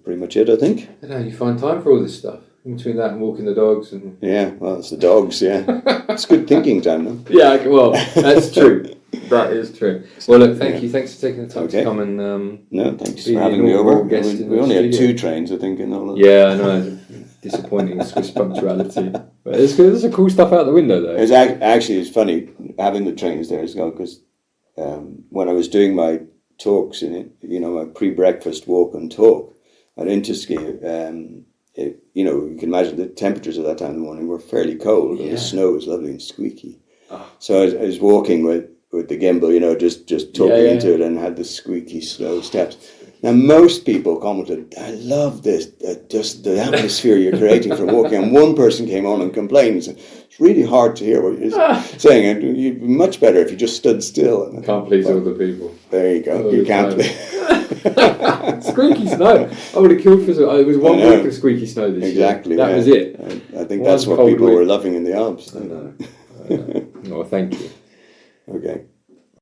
pretty much it, I think. I know you find time for all this stuff. In between that and walking the dogs and... Yeah, well, it's the dogs, yeah. It's good thinking time, though. Yeah, well, that's true. That is true. Well, look, thank you. Thanks for taking the time to come and... no, thanks for having me over. We only had 2 trains, I think, in all of that. Yeah, I know. Disappointing Swiss punctuality. But it's good. There's some cool stuff out the window, though. It's funny having the trains there as well, because when I was doing my talks in it, my pre-breakfast walk and talk at Interski, you can imagine the temperatures at that time in the morning were fairly cold, and the snow was lovely and squeaky. Oh. So I was walking with the gimbal, just talking into it, and had the squeaky, slow steps. Now, most people commented, I love this, just the atmosphere you're creating from walking. And one person came on and complained and said, it's really hard to hear what you're saying. And you'd be much better if you just stood still. And can't please all the people. There you go. You can't please. Squeaky snow. I would have killed for some. It was 1 week of squeaky snow this year. Exactly. That was it. I think that's what people were loving in the Alps. I know. Well, thank you. Okay.